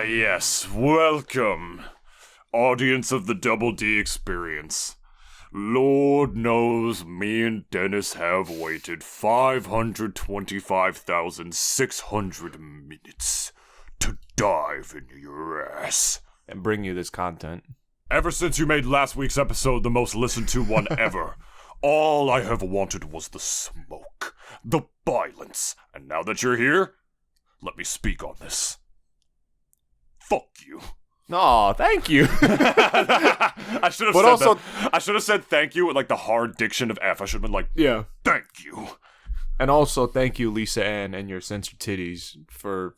Yes. Welcome, audience of the Double D experience. Lord knows me and Dennis have waited 525,600 minutes to dive into your ass. And bring you this content. Ever since you made last week's episode the most listened to one ever, all I have wanted was the smoke, the violence, and now that you're here, let me speak on this. Fuck you. No, thank you. I should have said thank you with like the hard diction of F. I should have been like, yeah, thank you. And also thank you, Lisa Ann and your censored titties for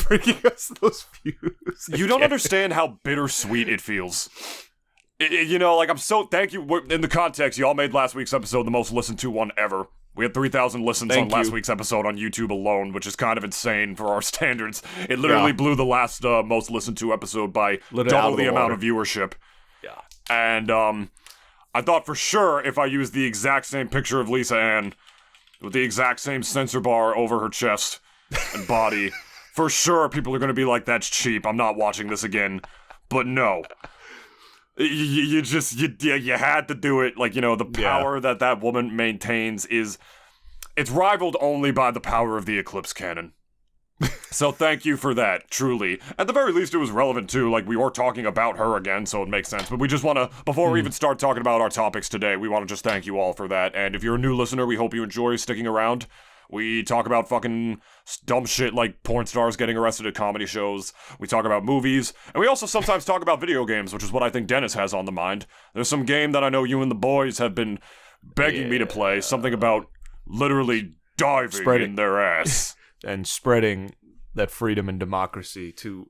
bringing us those views. You don't understand how bittersweet it feels. I'm so thank you. In the context, y'all made last week's episode the most listened to one ever. We had 3,000 listens on last week's episode on YouTube alone, which is kind of insane for our standards. It literally blew the last most listened to episode by double the amount of viewership. Yeah. And I thought for sure if I used the exact same picture of Lisa Ann with the exact same censor bar over her chest and body, for sure people are going to be like, that's cheap, I'm not watching this again. But no. You had to do it. Like, the power that woman maintains it's rivaled only by the power of the Eclipse Cannon. So thank you for that, truly. At the very least, it was relevant too. Like, we were talking about her again, so it makes sense. But we just want to, before we even start talking about our topics today, we want to just thank you all for that. And if you're a new listener, we hope you enjoy sticking around. We talk about fucking dumb shit like porn stars getting arrested at comedy shows. We talk about movies. And we also sometimes talk about video games, which is what I think Dennis has on the mind. There's some game that I know you and the boys have been begging me to play. Something about literally diving in their ass. And spreading that freedom and democracy to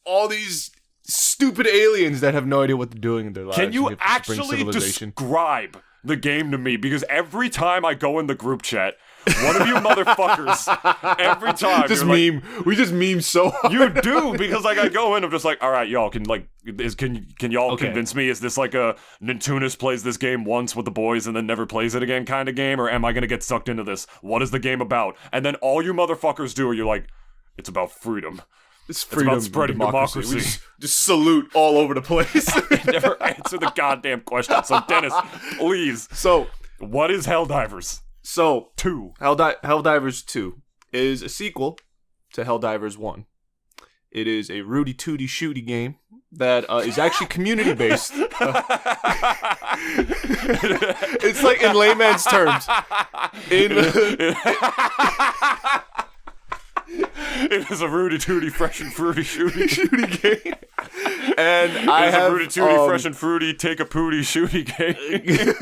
all these stupid aliens that have no idea what they're doing in their lives. Can you actually describe the game to me? Because every time I go in the group chat, one of you motherfuckers, every time we just meme so hard. You do, because like I go in, I'm just like, all right, y'all can y'all convince me? Is this like a Nintoonist plays this game once with the boys and then never plays it again kind of game, or am I gonna get sucked into this? What is the game about? And then all you motherfuckers do, you're like, it's about freedom. It's freedom, about spreading democracy. We just salute all over the place. Never answer the goddamn question. So Dennis, please. So, what is Helldivers? So, 2. Helldivers 2 is a sequel to Helldivers 1. It is a Rudy Tooty Shooty game that is actually community-based. It's like, in layman's terms. It is a Rudy Tooty Fresh and Fruity Shooty game. And I have a Rudy Tooty Fresh and Fruity Take a Pooty Shooty game.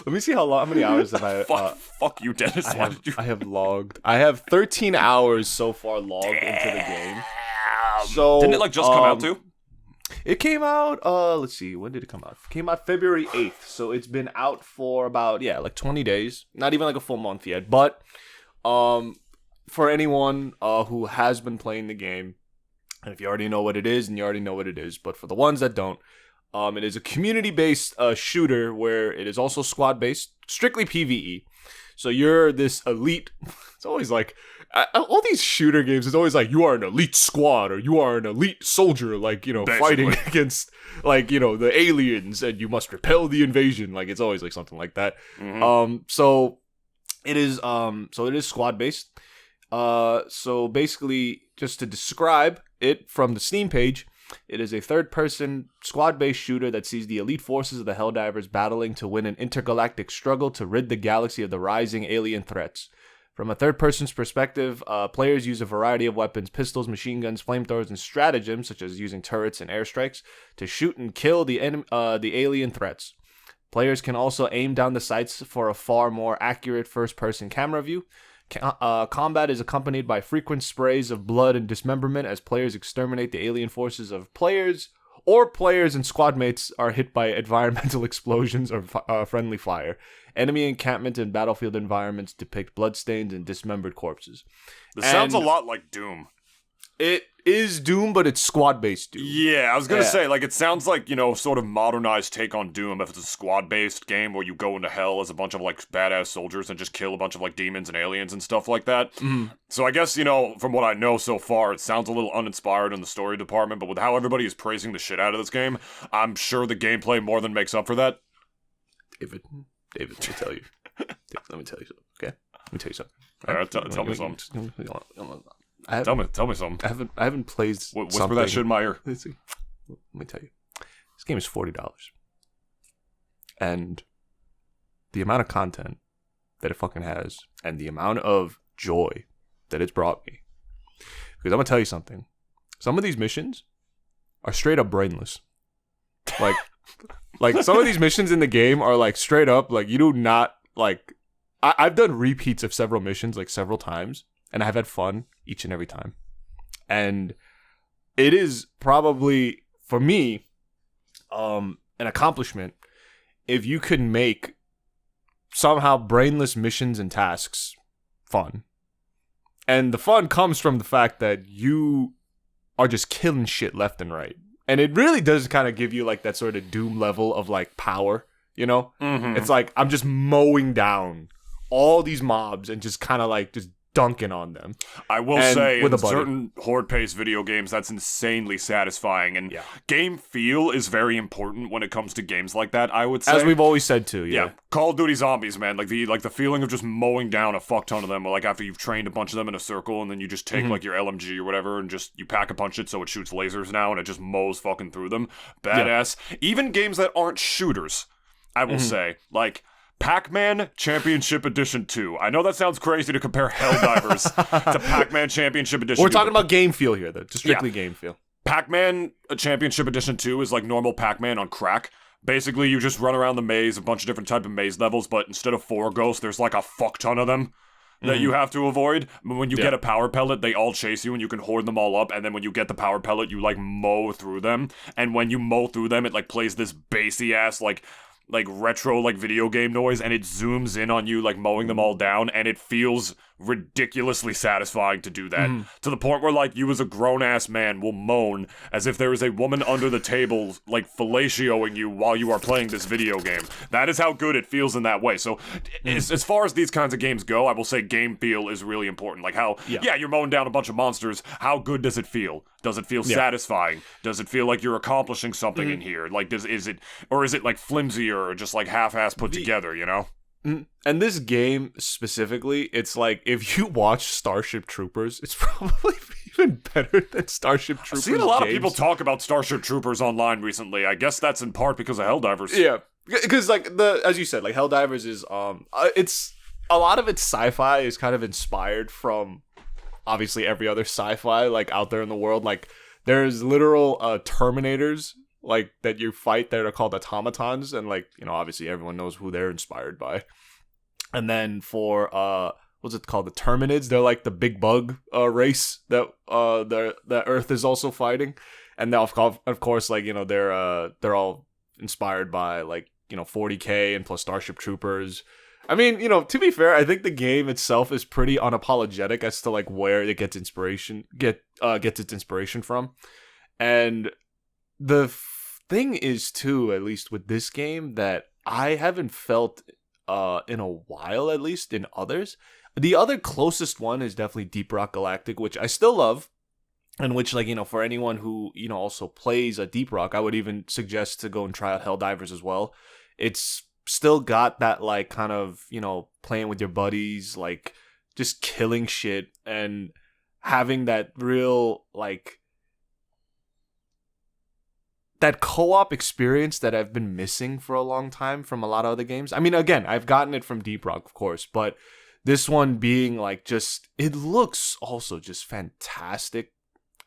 Let me see how many hours have I... Fuck you, Dennis. I have logged. I have 13 hours so far logged into the game. So didn't it just come out too? It came out, let's see, when did it come out? It came out February 8th. So it's been out for about, 20 days. Not even like a full month yet. But for anyone who has been playing the game, and if you already know what it is, and you already know what it is, but for the ones that don't, it is a community-based shooter where it is also squad-based, strictly PvE. So you're this elite. It's always like all these shooter games. It's always like you are an elite squad or you are an elite soldier, like basically fighting against the aliens, and you must repel the invasion. Like it's always like something like that. Mm-hmm. So it is squad-based. So basically, just to describe it from the Steam page. It is a third-person, squad-based shooter that sees the elite forces of the Helldivers battling to win an intergalactic struggle to rid the galaxy of the rising alien threats. From a third-person's perspective, players use a variety of weapons, pistols, machine guns, flamethrowers, and stratagems, such as using turrets and airstrikes, to shoot and kill the alien threats. Players can also aim down the sights for a far more accurate first-person camera view. Combat is accompanied by frequent sprays of blood and dismemberment as players exterminate the alien forces of players, or players and squad mates are hit by environmental explosions or friendly fire. Enemy encampment and battlefield environments depict bloodstains and dismembered corpses. This sounds a lot like Doom. It is Doom, but it's squad-based Doom. Yeah, I was gonna say, like, it sounds like, sort of modernized take on Doom if it's a squad-based game where you go into hell as a bunch of, like, badass soldiers and just kill a bunch of, like, demons and aliens and stuff like that. So I guess, from what I know so far, it sounds a little uninspired in the story department, but with how everybody is praising the shit out of this game, I'm sure the gameplay more than makes up for that. David, let me tell you. Let me tell you something, okay? Let me tell you something. All right, tell me something. Tell me something. I haven't played Whisper that shit in my ear. Let me tell you. This game is $40. And the amount of content that it fucking has and the amount of joy that it's brought me. Because I'm going to tell you something. Some of these missions are straight up brainless. Like some of these missions in the game are like straight up, like you do not like. I've done repeats of several missions like several times, and I've had fun each and every time. And it is probably for me, an accomplishment if you could make somehow brainless missions and tasks fun. And the fun comes from the fact that you are just killing shit left and right. And it really does kind of give you like that sort of Doom level of like power, It's like I'm just mowing down all these mobs and just kind of like just dunking on them. I will say, in certain horde-paced video games, that's insanely satisfying. And game feel is very important when it comes to games like that, I would say. As we've always said, too, yeah. Call of Duty Zombies, man. Like the feeling of just mowing down a fuck ton of them, like after you've trained a bunch of them in a circle, and then you just take like your LMG or whatever, and just you pack a punch it so it shoots lasers now, and it just mows fucking through them. Badass. Even games that aren't shooters, I will say. Like Pac-Man Championship Edition 2. I know that sounds crazy to compare Helldivers to Pac-Man Championship Edition 2. We're talking about game feel here, though. Just strictly game feel. Pac-Man Championship Edition 2 is like normal Pac-Man on crack. Basically, you just run around the maze, a bunch of different type of maze levels, but instead of 4 ghosts, there's like a fuck ton of them that you have to avoid. When you get a power pellet, they all chase you and you can hoard them all up, and then when you get the power pellet, you like mow through them, and when you mow through them, it like plays this bassy ass like retro like video game noise, and it zooms in on you like mowing them all down, and it feels ridiculously satisfying to do that, to the point where like you as a grown-ass man will moan as if there is a woman under the table like fellatioing you while you are playing this video game. That is how good it feels in that way. So as far as these kinds of games go, I will say game feel is really important. Like how you're mowing down a bunch of monsters, how good does it feel? Does it feel satisfying? Does it feel like you're accomplishing something in here? Like is it like flimsy or just like half-ass put together, And this game specifically, it's like if you watch Starship Troopers, it's probably even better than Starship Troopers. I've seen a lot of people talk about Starship Troopers online recently. I guess that's in part because of Helldivers. Yeah, because like as you said, like Helldivers is it's a lot of its sci-fi is kind of inspired from obviously every other sci-fi like out there in the world. Like there's literal Terminators like that you fight that are called automatons, and like obviously everyone knows who they're inspired by. And then for what's it called, the Terminids, they're like the big bug race that the Earth is also fighting. And now of course like they're all inspired by like 40K and plus Starship Troopers. I mean, to be fair, I think the game itself is pretty unapologetic as to like where it gets its inspiration from. And the thing is too, at least with this game, that I haven't felt in a while, at least in others. The other closest one is definitely Deep Rock Galactic, which I still love, and which like for anyone who also plays a Deep Rock, I would even suggest to go and try out Helldivers as well. It's still got that like kind of playing with your buddies, like just killing shit and having that real like that co-op experience that I've been missing for a long time from a lot of other games. I mean, again, I've gotten it from Deep Rock, of course, but this one being like just, it looks also just fantastic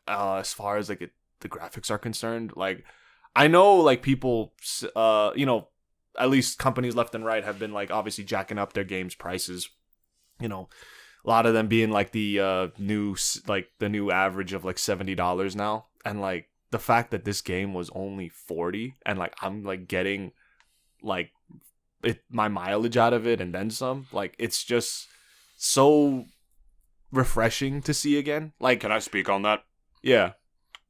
as far as like the graphics are concerned. Like, I know like people, at least companies left and right have been like obviously jacking up their games prices. A lot of them being like the new average of like $70 now, and like the fact that this game was only $40 and like I'm like getting like my mileage out of it and then some, like it's just so refreshing to see again. Like, can I speak on that? Yeah.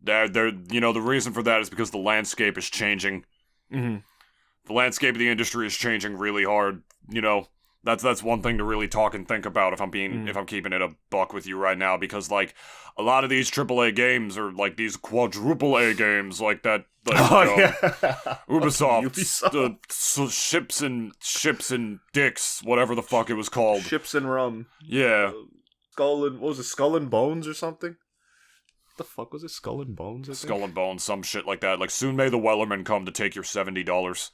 They're the reason for that is because the landscape is changing. Mm-hmm. The landscape of the industry is changing really hard. That's one thing to really talk and think about if I'm keeping it a buck with you right now, because like a lot of these AAA games are like these quadruple A games like that. Like, Ubisoft, ships and dicks, whatever the fuck it was called. Ships and rum. Yeah. What was it? Skull and Bones or something? What the fuck was it? Skull and Bones? Skull and Bones, some shit like that. Like, soon may the Wellerman come to take your $70.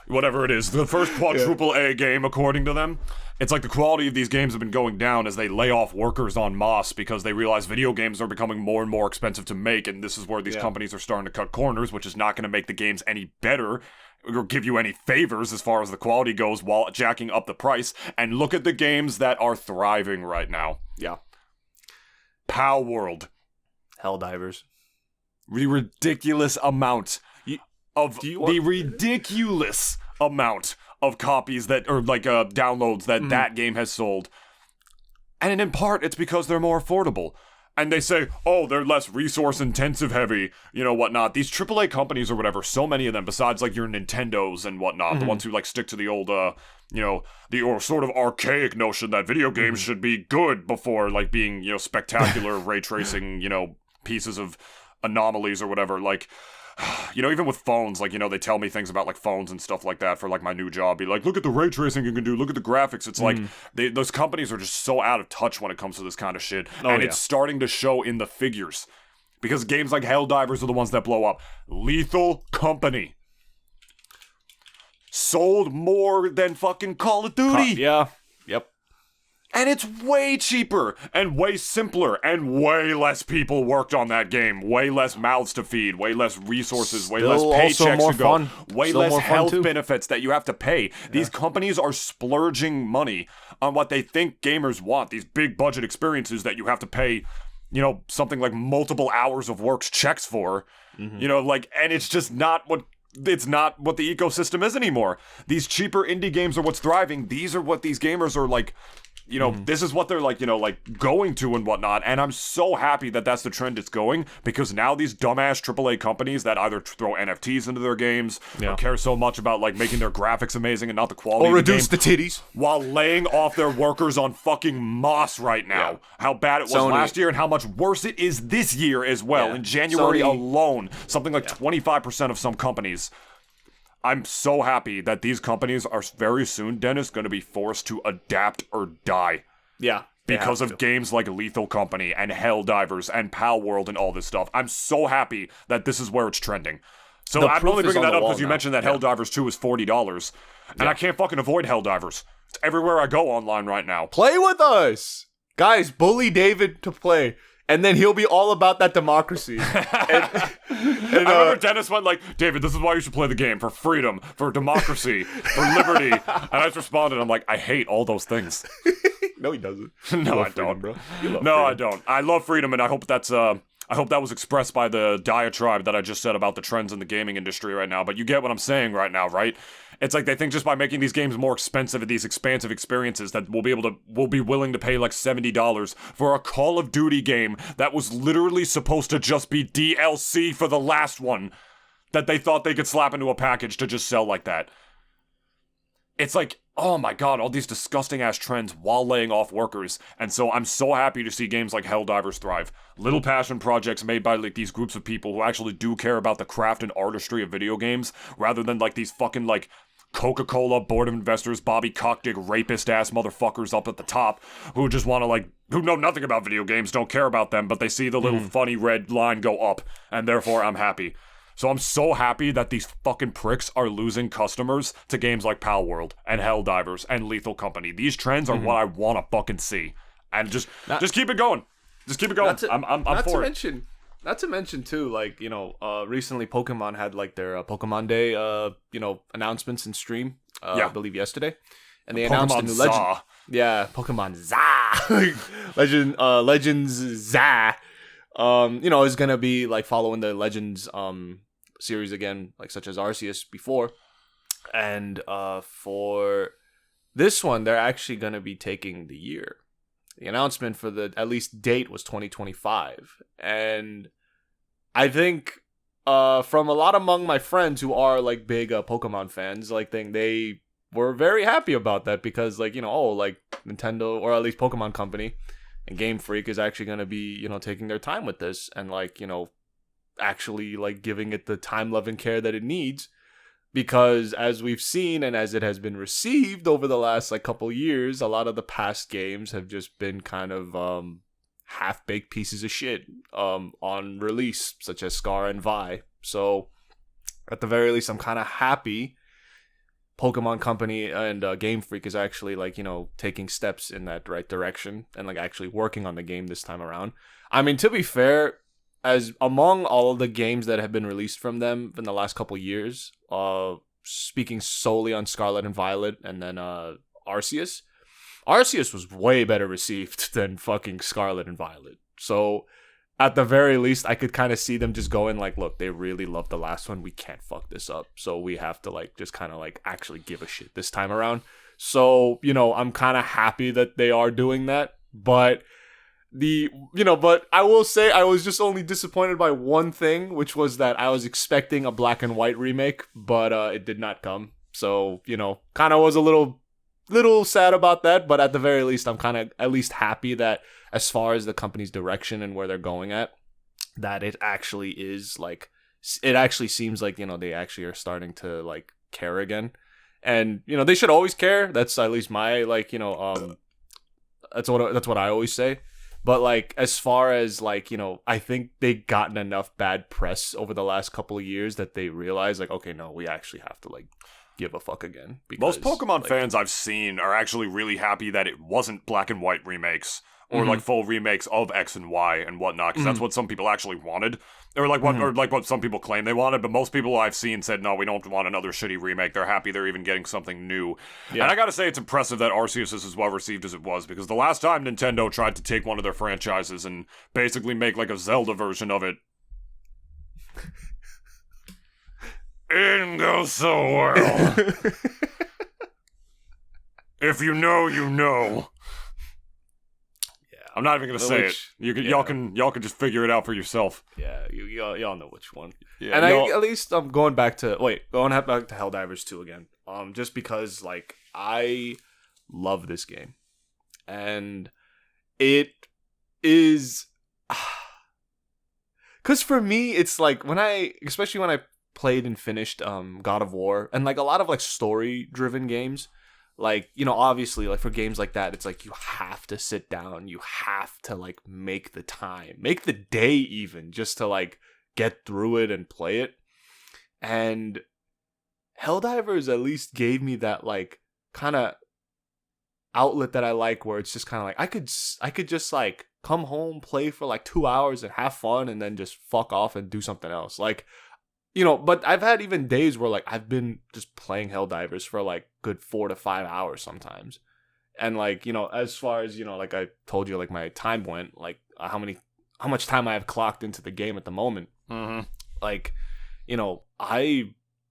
Whatever it is. The first quadruple A game, according to them. It's like the quality of these games have been going down as they lay off workers en masse because they realize video games are becoming more and more expensive to make, and this is where these companies are starting to cut corners, which is not going to make the games any better or give you any favors as far as the quality goes while jacking up the price. And look at the games that are thriving right now. Yeah. Pow World. Helldivers. The ridiculous amount of copies that, or like downloads that game has sold. And in part, it's because they're more affordable. And they say, oh, they're less resource intensive heavy, whatnot. These AAA companies or whatever, so many of them, besides like your Nintendos and whatnot, the ones who like stick to the old, the sort of archaic notion that video games should be good before like being, spectacular ray tracing, pieces of anomalies or whatever. Like, even with phones, like, they tell me things about, like, phones and stuff like that for, like, my new job. Be like, look at the ray tracing you can do, look at the graphics. It's like, those companies are just so out of touch when it comes to this kind of shit. It's starting to show in the figures. Because games like Helldivers are the ones that blow up. Lethal Company sold more than fucking Call of Duty. Yeah. Yep. And it's way cheaper and way simpler and way less people worked on that game. Way less mouths to feed, way less resources, way less paychecks to go, way less health benefits that you have to pay. These companies are splurging money on what they think gamers want. These big budget experiences that you have to pay, something like multiple hours of work's checks for. And it's just not what the ecosystem is anymore. These cheaper indie games are what's thriving. These are what these gamers are like. This is what they're like, going to and whatnot. And I'm so happy that that's the trend it's going, because now these dumbass AAA companies that either throw NFTs into their games or care so much about like making their graphics amazing and not the quality or of the reduce game, the titties while laying off their workers on fucking moss right now. Yeah. How bad it was last year and how much worse it is this year as well. In January alone, something like 25% of some companies. I'm so happy that these companies are very soon, Dennis, going to be forced to adapt or die. Yeah. Because of games like Lethal Company and Helldivers and Pow World and all this stuff. I'm so happy that this is where it's trending. So I'm only bringing that up because you mentioned that Helldivers 2 is $40. And I can't fucking avoid Helldivers. It's everywhere I go online right now. Play with us! Guys, bully David to play. And then he'll be all about that democracy. I remember Dennis went like, David, this is why you should play the game. For freedom, for democracy, for liberty. And I just responded, I'm like, I hate all those things. No, he doesn't. No, I don't, bro. No, I don't. I love freedom, and I hope that's I hope that was expressed by the diatribe that I just said about the trends in the gaming industry right now. But you get what I'm saying right now, right? It's like they think just by making these games more expensive and these expansive experiences that we'll be willing to pay like $70 for a Call of Duty game that was literally supposed to just be DLC for the last one that they thought they could slap into a package to just sell like that. It's like, oh my god, all these disgusting ass trends while laying off workers. And so I'm so happy to see games like Helldivers thrive. Little passion projects made by like these groups of people who actually do care about the craft and artistry of video games, rather than like these fucking like Coca-Cola board of investors, Bobby Cockdick rapist ass motherfuckers up at the top who just want to like, who know nothing about video games, don't care about them, but they see the little funny red line go up, and therefore I'm happy. So I'm so happy that these fucking pricks are losing customers to games like Pow World and Helldivers and Lethal Company. These trends are what I want to fucking see. And just keep it going. Just keep it going. I'm for it. Not to mention too, like, recently Pokemon had like their Pokemon Day, announcements in stream. I believe yesterday, and they announced a new legend. Yeah, Pokemon ZA, Legends ZA. Is gonna be like following the Legends series again, like such as Arceus before, and for this one, they're actually gonna be taking the year. The announcement for the at least date was 2025. And I think from a lot among my friends who are like big Pokemon fans, like they were very happy about that because like, like Nintendo or at least Pokemon Company and Game Freak is actually going to be, taking their time with this and like, actually like giving it the time, love, and care that it needs. Because as we've seen and as it has been received over the last like couple years, a lot of the past games have just been kind of half-baked pieces of shit on release, such as Scar and Vi. So at the very least, I'm kind of happy Pokemon Company and Game Freak is actually like, taking steps in that right direction and like actually working on the game this time around. I mean, to be fair, as among all of the games that have been released from them in the last couple years, speaking solely on Scarlet and Violet and then Arceus was way better received than fucking Scarlet and Violet. So at the very least, I could kind of see them just going like, look, they really love the last one. We can't fuck this up. So we have to like just kind of like actually give a shit this time around. So, I'm kind of happy that they are doing that. But but I will say I was just only disappointed by one thing, which was that I was expecting a black and white remake, but it did not come. So, kind of was a little sad about that, but at the very least, I'm kind of at least happy that as far as the company's direction and where they're going at, that it actually is like, it actually seems like, they actually are starting to like care again. And, they should always care. That's at least my like, that's what I always say. But, like, as far as, like, I think they gotten enough bad press over the last couple of years that they realize, like, okay, no, we actually have to, like, give a fuck again. Because, most Pokemon like, fans I've seen are actually really happy that it wasn't black and white remakes or, like, full remakes of X and Y and whatnot, because that's what some people actually wanted. Or like what some people claim they wanted, but most people I've seen said, no, we don't want another shitty remake. They're happy they're even getting something new. Yeah. And I gotta say, it's impressive that Arceus is as well received as it was, because the last time Nintendo tried to take one of their franchises and basically make like a Zelda version of it, it didn't go so well. If you know, you know. I'm not even gonna say it. Y'all can just figure it out for yourself. Yeah, y'all know which one. Yeah, and at least I'm going back to Helldivers 2 again. Just because like I love this game, and it is, because for me it's like especially when I played and finished God of War and like a lot of like story driven games. Like, obviously, like, for games like that, it's like you have to sit down. You have to, like, make the time. Make the day, even, just to, like, get through it and play it. And Helldivers at least gave me that, like, kind of outlet that I like, where it's just kind of like, I could just, like, come home, play for, like, 2 hours and have fun, and then just fuck off and do something else. Like, but I've had even days where, like, I've been just playing Helldivers for, like, good 4 to 5 hours sometimes. And, like, as far as, like I told you, like, my time went, like, how much time I have clocked into the game at the moment. Mm-hmm. Like,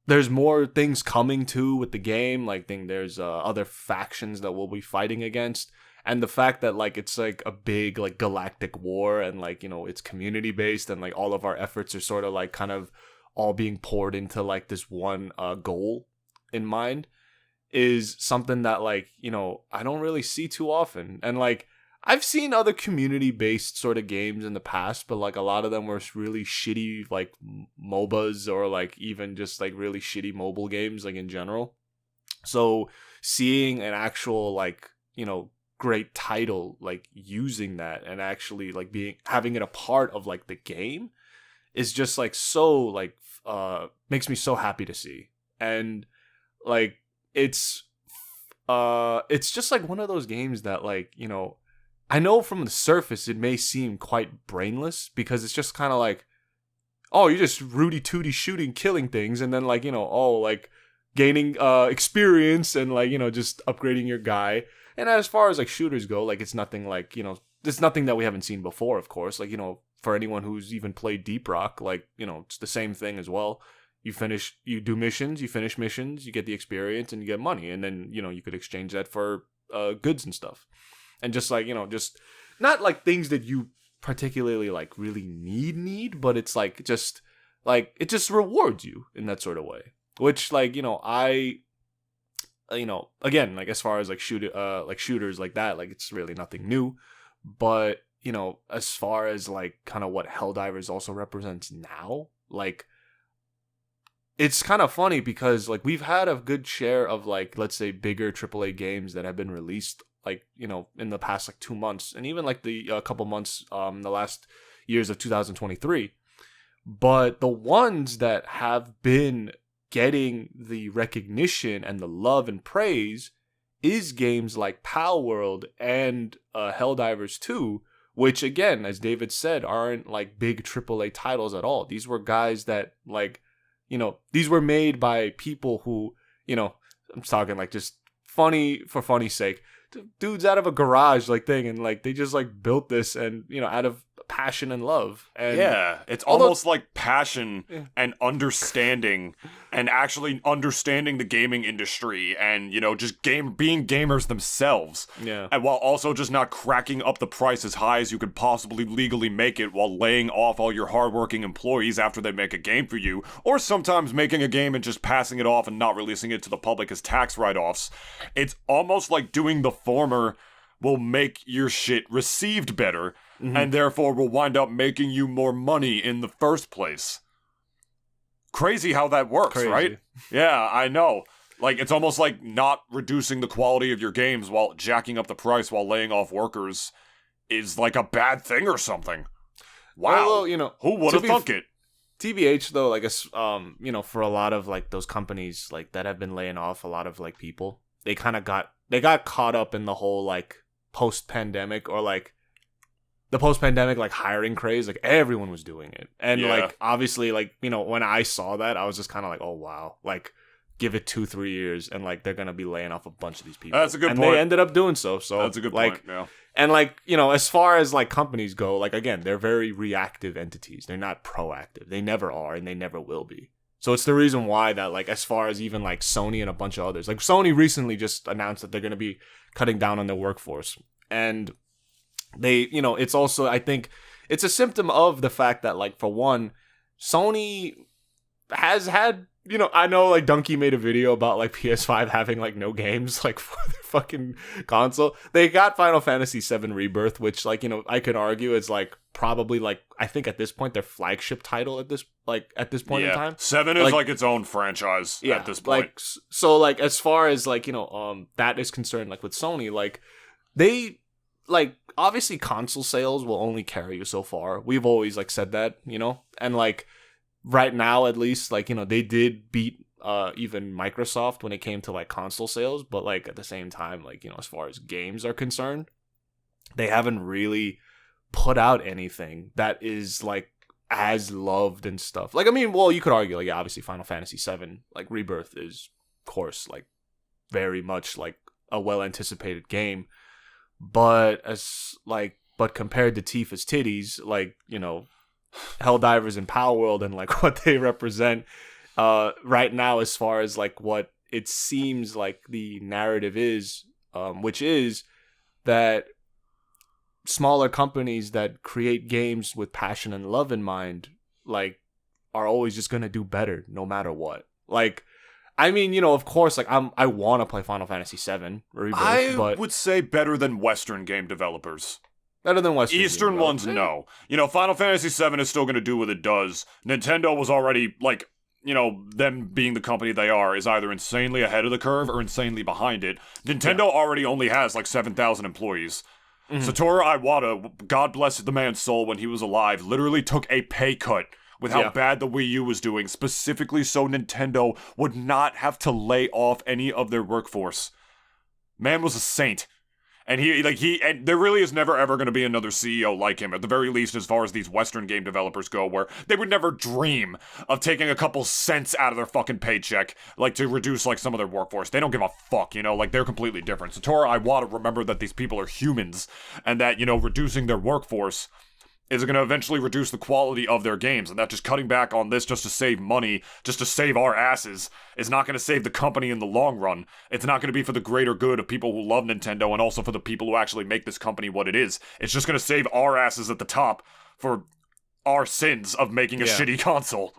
there's more things coming, too, with the game. Like, there's other factions that we'll be fighting against. And the fact that, like, it's, like, a big, like, galactic war and, like, it's community-based and, like, all of our efforts are sort of, like, kind of all being poured into like this one goal in mind is something that like, I don't really see too often. And like, I've seen other community based sort of games in the past, but like a lot of them were really shitty, like MOBAs or like even just like really shitty mobile games, like in general. So seeing an actual like, great title, like using that and actually like having it a part of like the game is just like so like makes me so happy to see. And like it's just like one of those games that like, I know from the surface it may seem quite brainless because it's just kind of like, oh, you're just Rudy Tooty shooting, killing things, and then like, like gaining experience and like, just upgrading your guy. And as far as like shooters go, like it's nothing like, there's nothing that we haven't seen before, of course. Like, for anyone who's even played Deep Rock, like, it's the same thing as well. You do missions, you finish missions, you get the experience and you get money. And then, you could exchange that for goods and stuff. and just like, just not like things that you particularly like really need, but it's like just like it just rewards you in that sort of way, which like, again, like as far as like shooters like that, like it's really nothing new, but as far as like kind of what Helldivers also represents now, like it's kind of funny because like we've had a good share of like, let's say, bigger AAA games that have been released like, in the past like 2 months, and even like the couple months the last years of 2023. But the ones that have been getting the recognition and the love and praise is games like Palworld and Helldivers 2, which again, as David said, aren't like big AAA titles at all. These were guys that like, these were made by people who, I'm talking like just funny for funny's sake, dudes out of a garage like thing, and like they just like built this, and out of passion and love. And yeah, it's almost like passion and understanding, and actually understanding the gaming industry, and just being gamers themselves. Yeah, and while also just not cracking up the price as high as you could possibly legally make it, while laying off all your hardworking employees after they make a game for you, or sometimes making a game and just passing it off and not releasing it to the public as tax write-offs. It's almost like doing the former will make your shit received better, and therefore will wind up making you more money in the first place. Crazy how that works, right? Yeah, I know. Like, it's almost like not reducing the quality of your games while jacking up the price while laying off workers is like a bad thing or something. Wow. Well, who would have thunk it? TBH though, like, for a lot of like those companies like that have been laying off a lot of like people, they kind of got caught up in the whole like post-pandemic, or like the post-pandemic like hiring craze. Like everyone was doing it, and like obviously like when I saw that, I was just kind of like, oh wow, like give it 2-3 years and like they're gonna be laying off a bunch of these people. That's a good point. And they ended up doing so that's a good point. Yeah. And like as far as like companies go, like again, they're very reactive entities. They're not proactive. They never are, and they never will be. So it's the reason why that like as far as even like Sony and a bunch of others, like Sony recently just announced that they're going to be cutting down on their workforce, and they it's also, I think it's a symptom of the fact that like, for one, Sony has had I know like Donkey made a video about like PS5 having like no games like for their fucking console. They got Final Fantasy VII Rebirth, which like I could argue is like probably like, I think at this point their flagship title at this point in time. 7 is like its own franchise at this point. Like, so like as far as like that is concerned, like with Sony, like they like obviously console sales will only carry you so far. We've always like said that, and like right now at least like they did beat even Microsoft when it came to like console sales, but like at the same time, like as far as games are concerned, they haven't really put out anything that is like as loved and stuff. Like, I mean, well, you could argue like, yeah, obviously Final Fantasy VII like Rebirth is of course like very much like a well anticipated game, but compared to Tifa's titties, like Helldivers and Palworld and like what they represent right now, as far as like what it seems like the narrative is, which is that smaller companies that create games with passion and love in mind, like, are always just gonna do better no matter what. Like, I mean, of course, like I want to play Final Fantasy VII Rebirth, but would say better than Western game developers. Better than Western. Eastern ones, no. Final Fantasy VII is still going to do what it does. Nintendo was already, like, them being the company they are, is either insanely ahead of the curve or insanely behind it. Nintendo already only has, like, 7,000 employees. Satoru Iwata, God bless the man's soul when he was alive, literally took a pay cut with how bad the Wii U was doing, specifically so Nintendo would not have to lay off any of their workforce. Man was a saint. And and there really is never ever going to be another CEO like him, at the very least as far as these Western game developers go, where they would never dream of taking a couple cents out of their fucking paycheck, like, to reduce, like, some of their workforce. They don't give a fuck, like, they're completely different. Satoru Iwata remembered that these people are humans, and that, reducing their workforce is going to eventually reduce the quality of their games, and that just cutting back on this just to save money, just to save our asses, is not going to save the company in the long run. It's not going to be for the greater good of people who love Nintendo and also for the people who actually make this company what it is. It's just going to save our asses at the top for our sins of making a shitty console.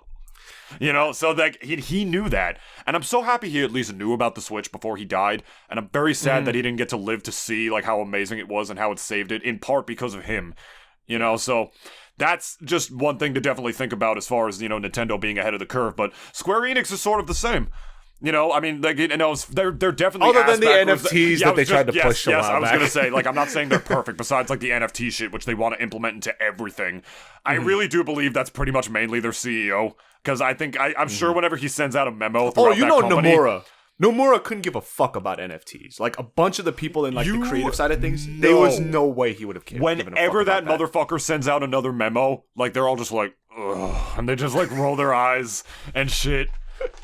You know, so like he knew that, and I'm so happy he at least knew about the Switch before he died, and I'm very sad that he didn't get to live to see like how amazing it was and how it saved it, in part because of him. You know, so that's just one thing to definitely think about as far as, you know, Nintendo being ahead of the curve. But Square Enix is sort of the same. You know, I mean, like, you know, they're definitely other than the NFTs that they tried to push a while back. I was gonna say, like, I'm not saying they're perfect. Besides, like, the NFT shit, which they want to implement into everything, I really do believe that's pretty much mainly their CEO. Because I think I'm sure whenever he sends out a memo throughout company, Nomura couldn't give a fuck about NFTs. Like, a bunch of the people in, like, the creative side of things, there was no way he would have given a fuck whenever that about motherfucker sends out another memo, like, they're all just like, ugh, and they just, like, roll their eyes and shit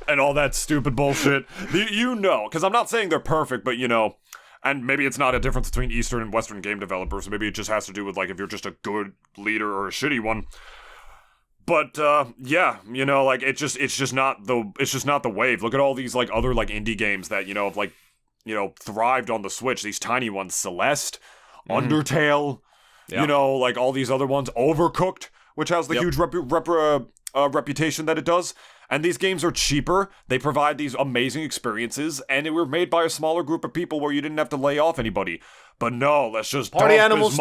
and all that stupid bullshit. You know, because I'm not saying they're perfect, but, you know, and maybe it's not a difference between Eastern and Western game developers. Maybe it just has to do with, like, if you're just a good leader or a shitty one. But yeah, you know, like it's just not the wave. Look at all these like other like indie games that, you know, have like, you know, thrived on the Switch. These tiny ones, Celeste, Undertale, you know, like all these other ones, Overcooked, which has the huge reputation that it does. And these games are cheaper. They provide these amazing experiences, and they were made by a smaller group of people where you didn't have to lay off anybody. But no, let's just Party Animals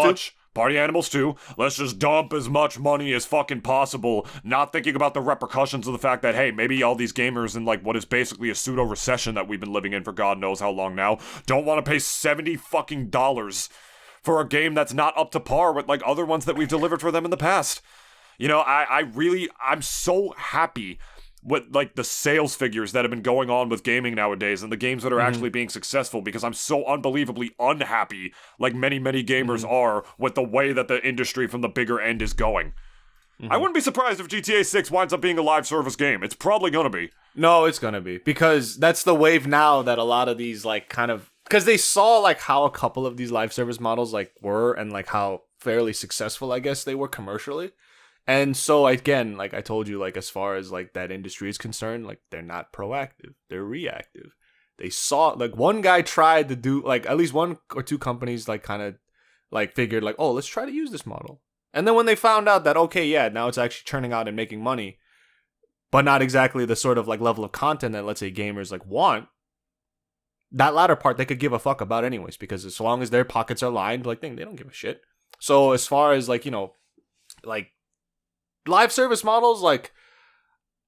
Party Animals too. Let's just dump as much money as fucking possible, not thinking about the repercussions of the fact that, hey, maybe all these gamers in like what is basically a pseudo recession that we've been living in for God knows how long now don't want to pay $70 fucking for a game that's not up to par with like other ones that we've delivered for them in the past. You know, I'm so happy with like the sales figures that have been going on with gaming nowadays and the games that are actually being successful, because I'm so unbelievably unhappy, like many gamers are, with the way that the industry from the bigger end is going. I wouldn't be surprised if GTA 6 winds up being a live service game. It's probably gonna be. No, it's gonna be, because that's the wave now that a lot of these like kind of, because they saw like how a couple of these live service models like were, and like how fairly successful I guess they were commercially. And so, again, like I told you, like as far as like that industry is concerned, like they're not proactive, they're reactive. They saw, like one guy tried to do, like at least one or two companies like kind of like figured like, oh, let's try to use this model. And then when they found out that, okay, yeah, now it's actually churning out and making money, but not exactly the sort of like level of content that, let's say, gamers like want, that latter part they could give a fuck about anyways, because as long as their pockets are lined, like they don't give a shit. So as far as like, you know, like live service models, like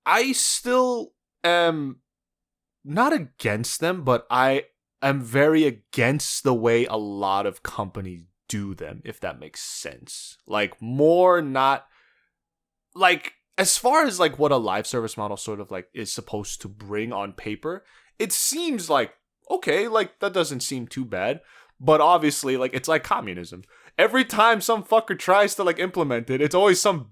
I still am not against them, but I am very against the way a lot of companies do them, if that makes sense. Like more not like, as far as like what a live service model sort of like is supposed to bring on paper, it seems like okay, like that doesn't seem too bad. But obviously, like it's like communism. Every time some fucker tries to like implement it, it's always some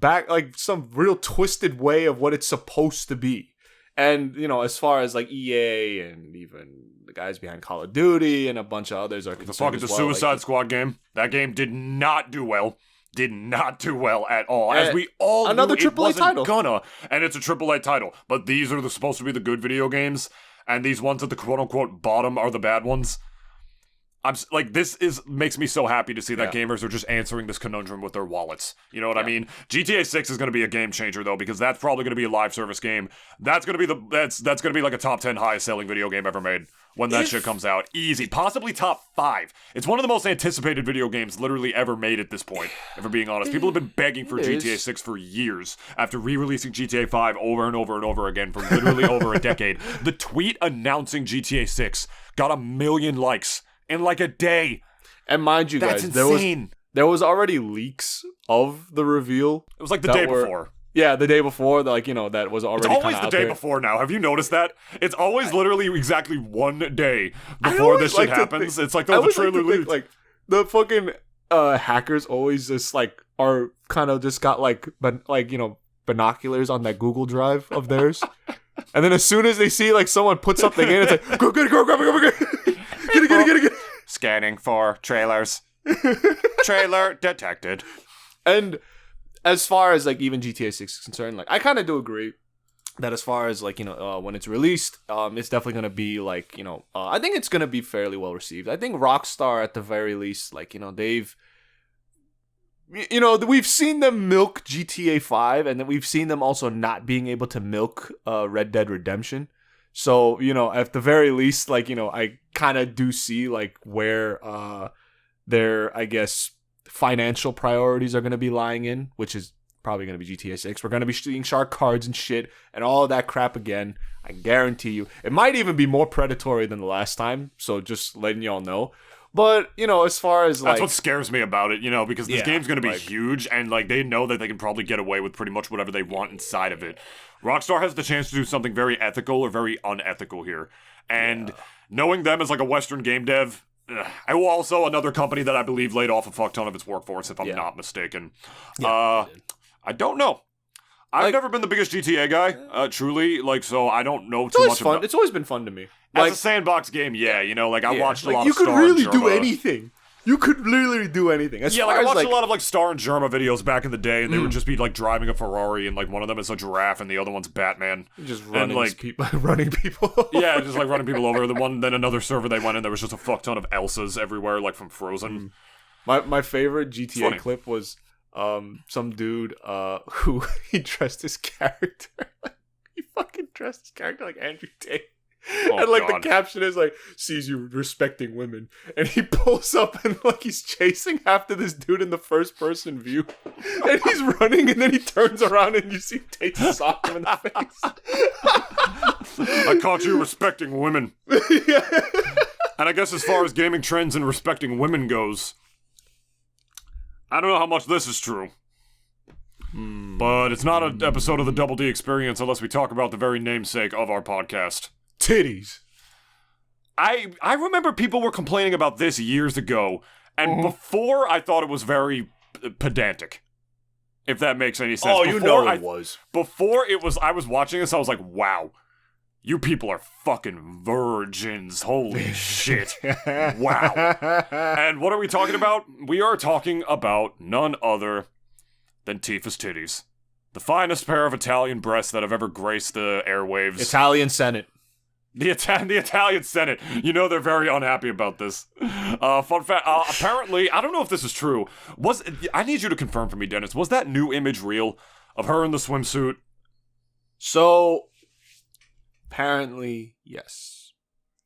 real twisted way of what it's supposed to be. And, you know, as far as like EA and even the guys behind Call of Duty and a bunch of others are concerned, the Suicide Squad game. That game did not do well. Did not do well at all. As we all another knew, AAA title. And it's a AAA title. But these are supposed to be the good video games, and these ones at the quote-unquote bottom are the bad ones. I'm like, makes me so happy to see that gamers are just answering this conundrum with their wallets. You know what I mean? GTA 6 is going to be a game changer though, because that's probably going to be a live service game. That's going to be that's going to be like a top 10 highest selling video game ever made when that shit comes out. Easy, possibly top 5. It's one of the most anticipated video games literally ever made at this point. If we're being honest, people have been begging for GTA 6 for years after re-releasing GTA 5 over and over and over again for literally over a decade. The tweet announcing GTA 6 got 1 million likes in like a day. And mind you, that's guys, insane. There was already leaks of the reveal. It was like the day before. Yeah, the day before, like, you know, that was already It's always the day before now. Have you noticed that? It's always literally exactly one day before this shit happens. It's like, the trailer leaked. Like, the fucking hackers always just, like, are kind of just got, like, you know, binoculars on that Google Drive of theirs. And then as soon as they see, like, someone put something in, it's like, go, get it. Get it. Scanning for trailers. Trailer detected. And as far as like even GTA 6 is concerned, like I kind of do agree that as far as like when it's released, it's definitely gonna be like I think it's gonna be fairly well received. I think Rockstar at the very least, like they've we've seen them milk GTA 5, and then we've seen them also not being able to milk Red Dead Redemption. So at the very least, like I kind of do see like where their, I guess, financial priorities are going to be lying in, which is probably going to be GTA 6. We're going to be seeing shark cards and shit and all of that crap again. I guarantee you. It might even be more predatory than the last time, so just letting y'all know. But, as far as, like... That's what scares me about it, because this game's going to be huge, and, like, they know that they can probably get away with pretty much whatever they want inside of it. Rockstar has the chance to do something very ethical or very unethical here. And knowing them as, like, a Western game dev... and also another company that I believe laid off a fuck ton of its workforce, if I'm not mistaken. I don't know. I've never been the biggest GTA guy, truly, so I don't know too much about it. It's always been fun to me. As a sandbox game, I watched a lot of you Star could really and do Germa. anything. You could literally do anything. I watched a lot of, like, Star and Germa videos back in the day, and they would just be, like, driving a Ferrari, and, like, one of them is a giraffe, and the other one's Batman. Just running people. Running people. Yeah, just, like, running people over. Then another server they went in, there was just a fuck ton of Elsas everywhere, like, from Frozen. My favorite GTA clip was some dude who he dressed his character. He fucking dressed his character like Andrew Tate. And like the caption is like, sees you respecting women, and he pulls up and like he's chasing after this dude in the first person view, and he's running, and then he turns around and you see Tate sock him in the face. I caught you respecting women. Yeah. And I guess as far as gaming trends and respecting women goes, I don't know how much this is true. But it's not an episode of the Double D Experience unless we talk about the very namesake of our podcast. Titties. I remember people were complaining about this years ago, and before I thought it was very pedantic. If that makes any sense. Oh, it was. Before it was, I was watching this, I was like, wow, you people are fucking virgins. Holy shit. Wow. And what are we talking about? We are talking about none other than Tifa's titties. The finest pair of Italian breasts that have ever graced the airwaves. Italian Senate. The Italian Senate. They're very unhappy about this. Fun fact, apparently, I don't know if this is true. I need you to confirm for me, Dennis. Was that new image real of her in the swimsuit? So, apparently, yes.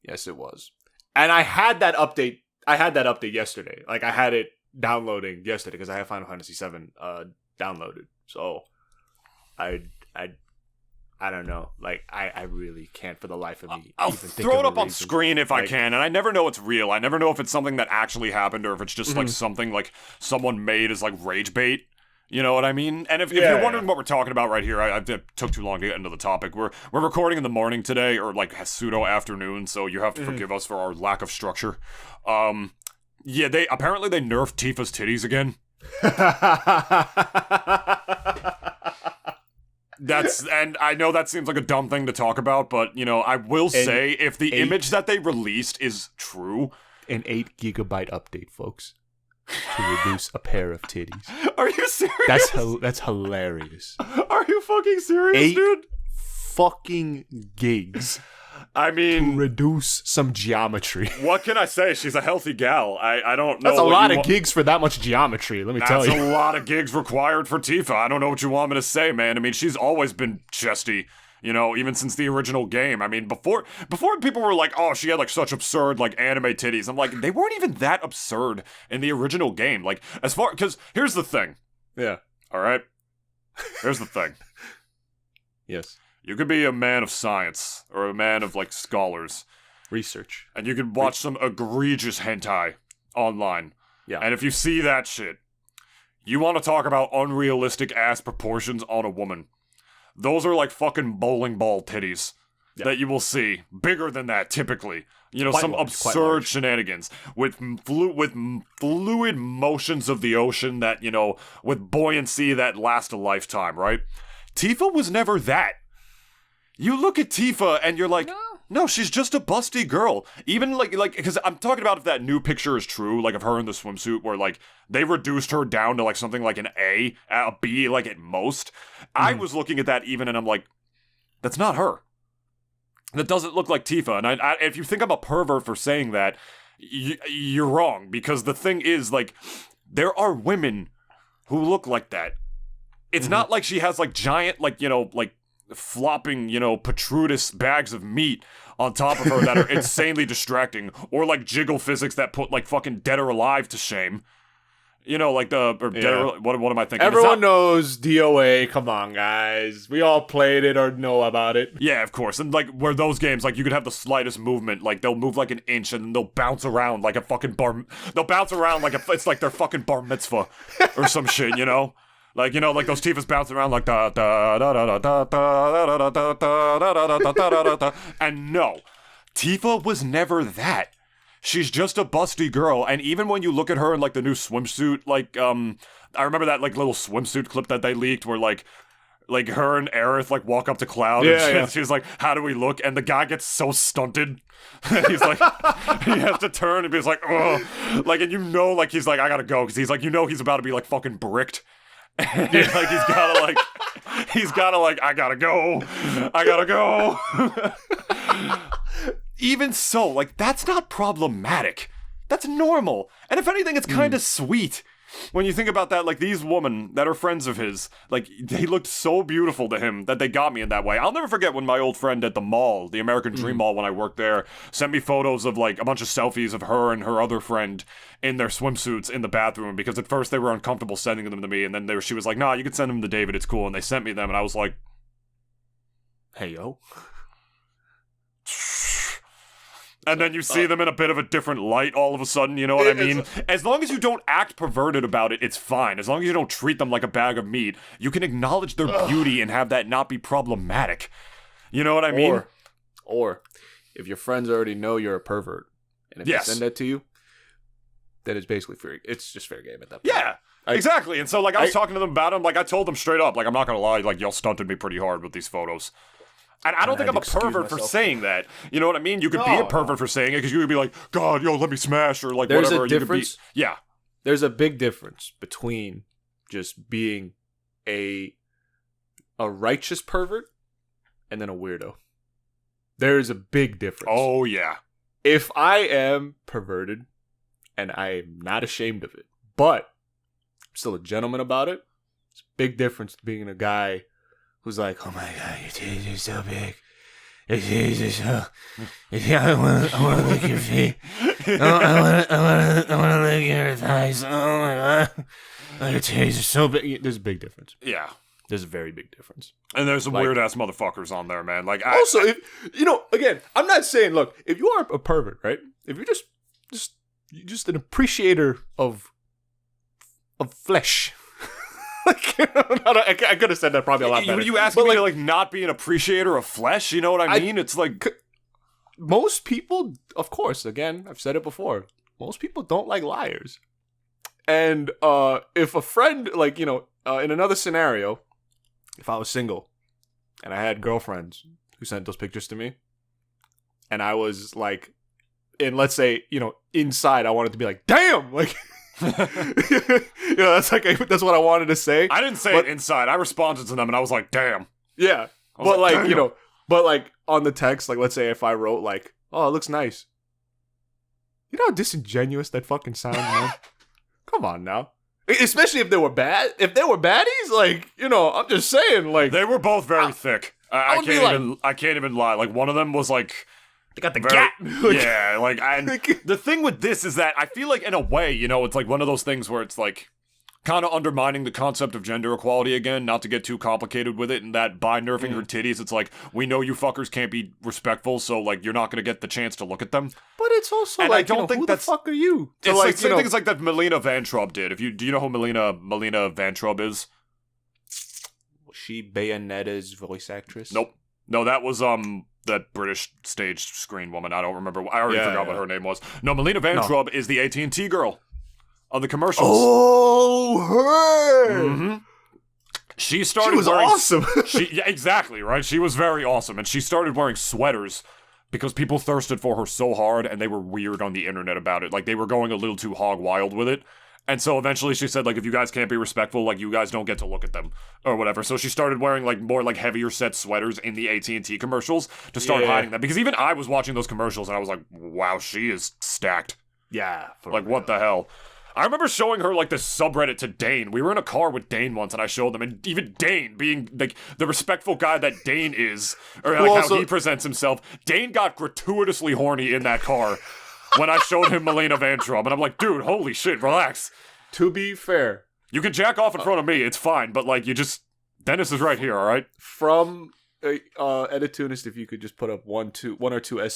Yes, it was. And I had that update. Yesterday. Like, I had it downloading yesterday because I have Final Fantasy VII downloaded. So, I don't know. Like, I really can't for the life of me. I'll even throw think it of up on screen if I can, and I never know it's real. I never know if it's something that actually happened or if it's just like something like someone made as like rage bait. You know what I mean? And if you're wondering what we're talking about right here, I took too long to get into the topic. We're recording in the morning today, or like pseudo afternoon, so you have to forgive us for our lack of structure. They nerfed Tifa's titties again. And I know that seems like a dumb thing to talk about, but, I will say, if the image that they released is true... An 8 gigabyte update, folks, to reduce a pair of titties. Are you serious? That's hilarious. Are you fucking serious, dude? 8 fucking gigs. I mean... To reduce some geometry. What can I say? She's a healthy gal. I don't know. That's a lot of gigs for that much geometry, let me tell you. That's a lot of gigs required for Tifa. I don't know what you want me to say, man. I mean, she's always been chesty, even since the original game. I mean, before people were like, oh, she had, like, such absurd, like, anime titties. I'm like, they weren't even that absurd in the original game. Like, because here's the thing. Yeah. All right? Here's the thing. Yes. You could be a man of science, or a man of, like, scholars. Research. And you could watch some egregious hentai online. Yeah. And if you see that shit, you want to talk about unrealistic ass proportions on a woman. Those are like fucking bowling ball titties that you will see. Bigger than that, typically. Some absurd shenanigans. With fluid motions of the ocean that, with buoyancy that last a lifetime, right? Tifa was never that. You look at Tifa and you're like, No, she's just a busty girl. Even like, because I'm talking about if that new picture is true, like of her in the swimsuit, where like they reduced her down to like something like an A, a B, like at most. I was looking at that even, and I'm like, that's not her. That doesn't look like Tifa. And if you think I'm a pervert for saying that, you're wrong. Because the thing is, like, there are women who look like that. It's not like she has like giant, like, you know, like flopping, you know, protrudous bags of meat on top of her that are insanely distracting, or like jiggle physics that put like fucking Dead or Alive to shame. You know, like Dead or, what am I thinking? Everyone knows DOA. Come on, guys. We all played it or know about it. Yeah, of course. And like where those games, like you could have the slightest movement, like they'll move like an inch and then they'll bounce around like a fucking they'll bounce around like it's like their fucking bar mitzvah or some shit, you know? Like, you know, like those Tifas bouncing around like da da da da da da da da da da da da da. And no, Tifa was never that. She's just a busty girl, and even when you look at her in like the new swimsuit, like I remember that like little swimsuit clip that they leaked where like her and Aerith like walk up to Cloud and she's like, "How do we look?" And the guy gets so stunted. He's like, he has to turn and he's like, "Oh," like, and you know, like he's like, "I gotta go," because he's like, you know, he's about to be like fucking bricked. And, like he's gotta like, I gotta go. Even so, like, that's not problematic. That's normal. And if anything, it's kind of sweet. When you think about that, like, these women that are friends of his, like, they looked so beautiful to him that they got me in that way. I'll never forget when my old friend at the mall, the American Dream Mall when I worked there, sent me photos of, like, a bunch of selfies of her and her other friend in their swimsuits in the bathroom, because at first they were uncomfortable sending them to me, and then she was like, "Nah, you can send them to David, it's cool," and they sent me them, and I was like, "Hey, yo." And then you see them in a bit of a different light all of a sudden, you know what I mean? As long as you don't act perverted about it, it's fine. As long as you don't treat them like a bag of meat, you can acknowledge their beauty and have that not be problematic. You know what I mean? Or if your friends already know you're a pervert, and if they send that to you, then it's basically fair. It's just fair game at that point. Yeah, exactly. And so, like, I was talking to them about them. Like, I told them straight up, like, I'm not gonna lie, like, y'all stunted me pretty hard with these photos. And I don't think I'm a pervert for saying that. You know what I mean? You could be a pervert for saying it, because you could be like, "God, yo, let me smash," or like whatever. There's a difference. Yeah. There's a big difference between just being a righteous pervert and then a weirdo. There's a big difference. Oh, yeah. If I am perverted, and I am not ashamed of it, but I'm still a gentleman about it, it's a big difference to being a guy who's like, "Oh my God, your titties are so big. Your titties are so... I want to lick your feet. I want to lick your thighs. Oh my God. Your titties are so big." There's a big difference. Yeah. There's a very big difference. And there's some weird-ass motherfuckers on there, man. Like, also, if, you know, again, I'm not saying, look, if you are a pervert, right? If you're just an appreciator of flesh... I could have said that probably a lot better. You asking me to like not be an appreciator of flesh? You know what I mean? It's like most people, of course. Again, I've said it before. Most people don't like liars. And if a friend, like, you know, in another scenario, if I was single and I had girlfriends who sent those pictures to me, and I was like, and let's say, you know, inside I wanted to be like, "Damn!" Like. You know, that's what I wanted to say. I didn't say it inside. I responded to them and I was like, "Damn." Yeah. But like, damn. You know, but like on the text, like, let's say if I wrote like, "Oh, it looks nice." You know how disingenuous that fucking sounds, man? Come on now. Especially if they were bad. If they were baddies, like, you know, I'm just saying, like, they were both very thick. I can't even lie. Like, one of them was like, they got the gap. Yeah, like, and the thing with this is that I feel like in a way, you know, it's like one of those things where it's like kind of undermining the concept of gender equality again, not to get too complicated with it, and that by nerfing her titties, it's like, we know you fuckers can't be respectful, so like you're not gonna get the chance to look at them. But it's also and like, I don't think who the fuck are you? It's like the same thing as like that Melina Van Trub did. Do you know who Melina Van Trub is? Was she Bayonetta's voice actress? Nope. No, that was that British stage screen woman. I don't remember. I already forgot what her name was. No, Melina Van Trub is the AT&T girl on the commercials. Oh, her! Mm-hmm. She was awesome. Yeah, exactly, right? She was very awesome, and she started wearing sweaters because people thirsted for her so hard and they were weird on the internet about it. Like, they were going a little too hog wild with it. And so eventually she said, like, if you guys can't be respectful, like, you guys don't get to look at them or whatever. So she started wearing, like, more, like, heavier set sweaters in the AT&T commercials to start hiding that. Because even I was watching those commercials and I was like, wow, she is stacked. Yeah. Like, what the hell? I remember showing her, like, this subreddit to Dane. We were in a car with Dane once and I showed them. And even Dane, being, like, the respectful guy that Dane is, or, like, how he presents himself, Dane got gratuitously horny in that car. When I showed him Melina Vantrum, and I'm like, dude, holy shit, relax. To be fair, you can jack off in front of me, it's fine, but like, Dennis is right here, alright? From Nintoonist, if you could just put up one or two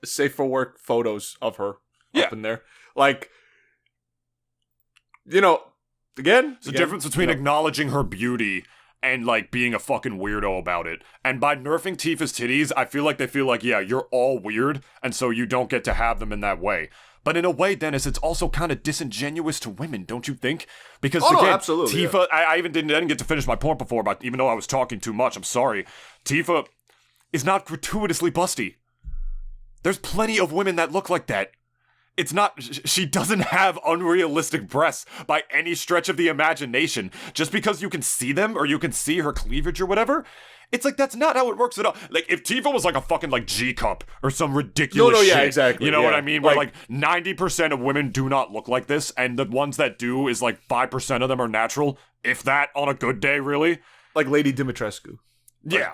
safe for work photos of her up in there. Like, again, it's the difference between acknowledging her beauty and, like, being a fucking weirdo about it. And by nerfing Tifa's titties, I feel like they feel like, yeah, you're all weird, and so you don't get to have them in that way. But in a way, Dennis, it's also kind of disingenuous to women, don't you think? Because, again, absolutely, Tifa, I didn't get to finish my point before, but even though I was talking too much, I'm sorry. Tifa is not gratuitously busty. There's plenty of women that look like that. It's not, she doesn't have unrealistic breasts by any stretch of the imagination. Just because you can see them or you can see her cleavage or whatever, it's like, that's not how it works at all. Like, if Tifa was like a fucking, like, G-cup or some ridiculous shit. Yeah, exactly. You know what I mean? Where, like, 90% of women do not look like this, and the ones that do is, like, 5% of them are natural, if that, on a good day, really. Like Lady Dimitrescu. Yeah.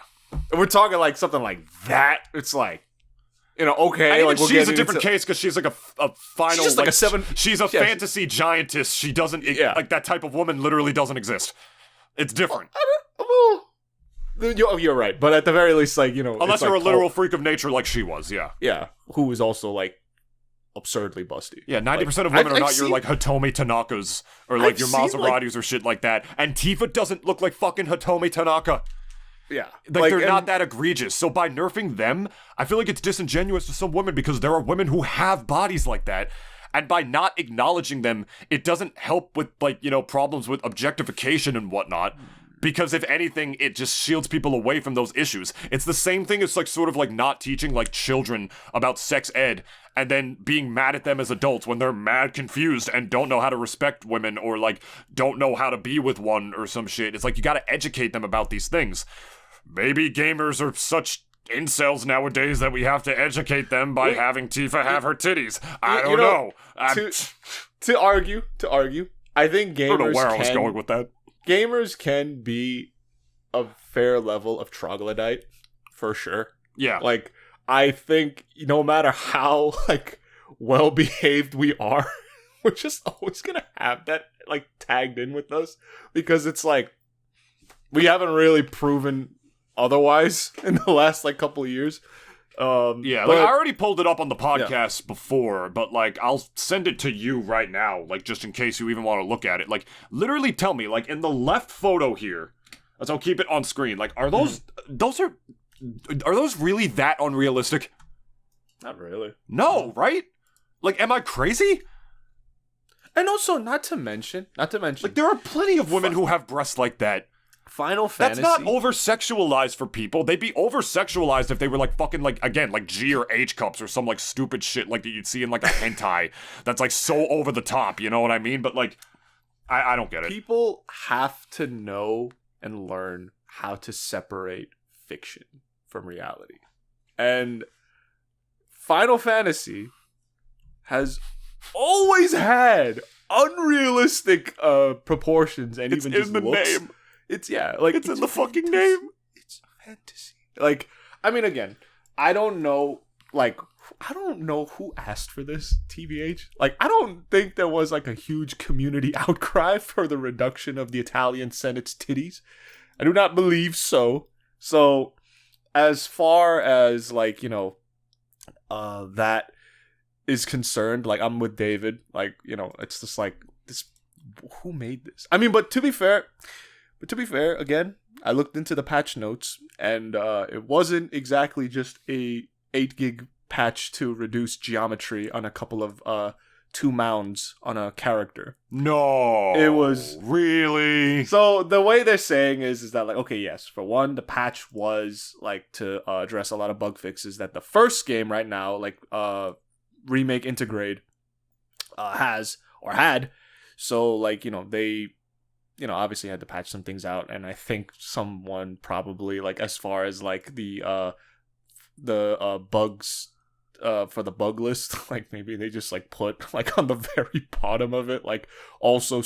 We're talking, like, something like that. It's like, okay. And like, even she's a different case because she's like a final. She's just like a 7. She's a fantasy giantess. She doesn't like that type of woman. Literally doesn't exist. It's different. You're right, but at the very least, like unless you're a literal freak of nature like she was, yeah, who is also like absurdly busty. Yeah, 90% of women are not your like Hitomi Tanakas or like your Maseratis or shit like that. And Tifa doesn't look like fucking Hitomi Tanaka. Yeah. Like they're not that egregious. So by nerfing them, I feel like it's disingenuous to some women because there are women who have bodies like that. And by not acknowledging them, it doesn't help with like, problems with objectification and whatnot. Because if anything, it just shields people away from those issues. It's the same thing as like sort of like not teaching like children about sex ed and then being mad at them as adults when they're mad confused and don't know how to respect women or like don't know how to be with one or some shit. It's like you gotta educate them about these things. Maybe gamers are such incels nowadays that we have to educate them by having Tifa have her titties. I don't know. To argue, I think gamers I don't know where I was going with that. Gamers can be a fair level of troglodyte, for sure. Yeah. Like, I think no matter how, like, well-behaved we are, we're just always gonna have that, like, tagged in with us. Because it's like, we haven't really proven otherwise in the last, like, couple of years. Like, I already pulled it up on the podcast before, but like I'll send it to you right now, like just in case you even want to look at it. Like, literally tell me, like in the left photo here, as I'll keep it on screen, like are those really that unrealistic? Not really. No, right? Like, am I crazy? And also, not to mention, like there are plenty of women who have breasts like that. Final Fantasy. That's not over-sexualized for people. They'd be over-sexualized if they were like fucking like, again, like G or H cups or some like stupid shit like that you'd see in like a hentai that's like so over the top, you know what I mean? But like, I don't get it. People have to know and learn how to separate fiction from reality. And Final Fantasy has always had unrealistic proportions and even just looks. Name. It's like it's in the fucking name. It's fantasy. Like, I mean, again, I don't know who asked for this, TBH. Like, I don't think there was like a huge community outcry for the reduction of the Italian Senate's titties. I do not believe so. So, as far as like, that is concerned, like I'm with David. Like, it's just like this. Who made this? I mean, but to be fair, again, I looked into the patch notes, and it wasn't exactly just a 8 gig patch to reduce geometry on a couple of 2 mounds on a character. No. It was... Really? So the way they're saying is that, like, okay, yes, for one, the patch was, like, to address a lot of bug fixes that the first game right now, like, Remake Intergrade has, or had. So, like, they... obviously had to patch some things out, and I think someone probably, like, as far as, like, the bugs for the bug list, like, maybe they just, like, put, like, on the very bottom of it, like, also ***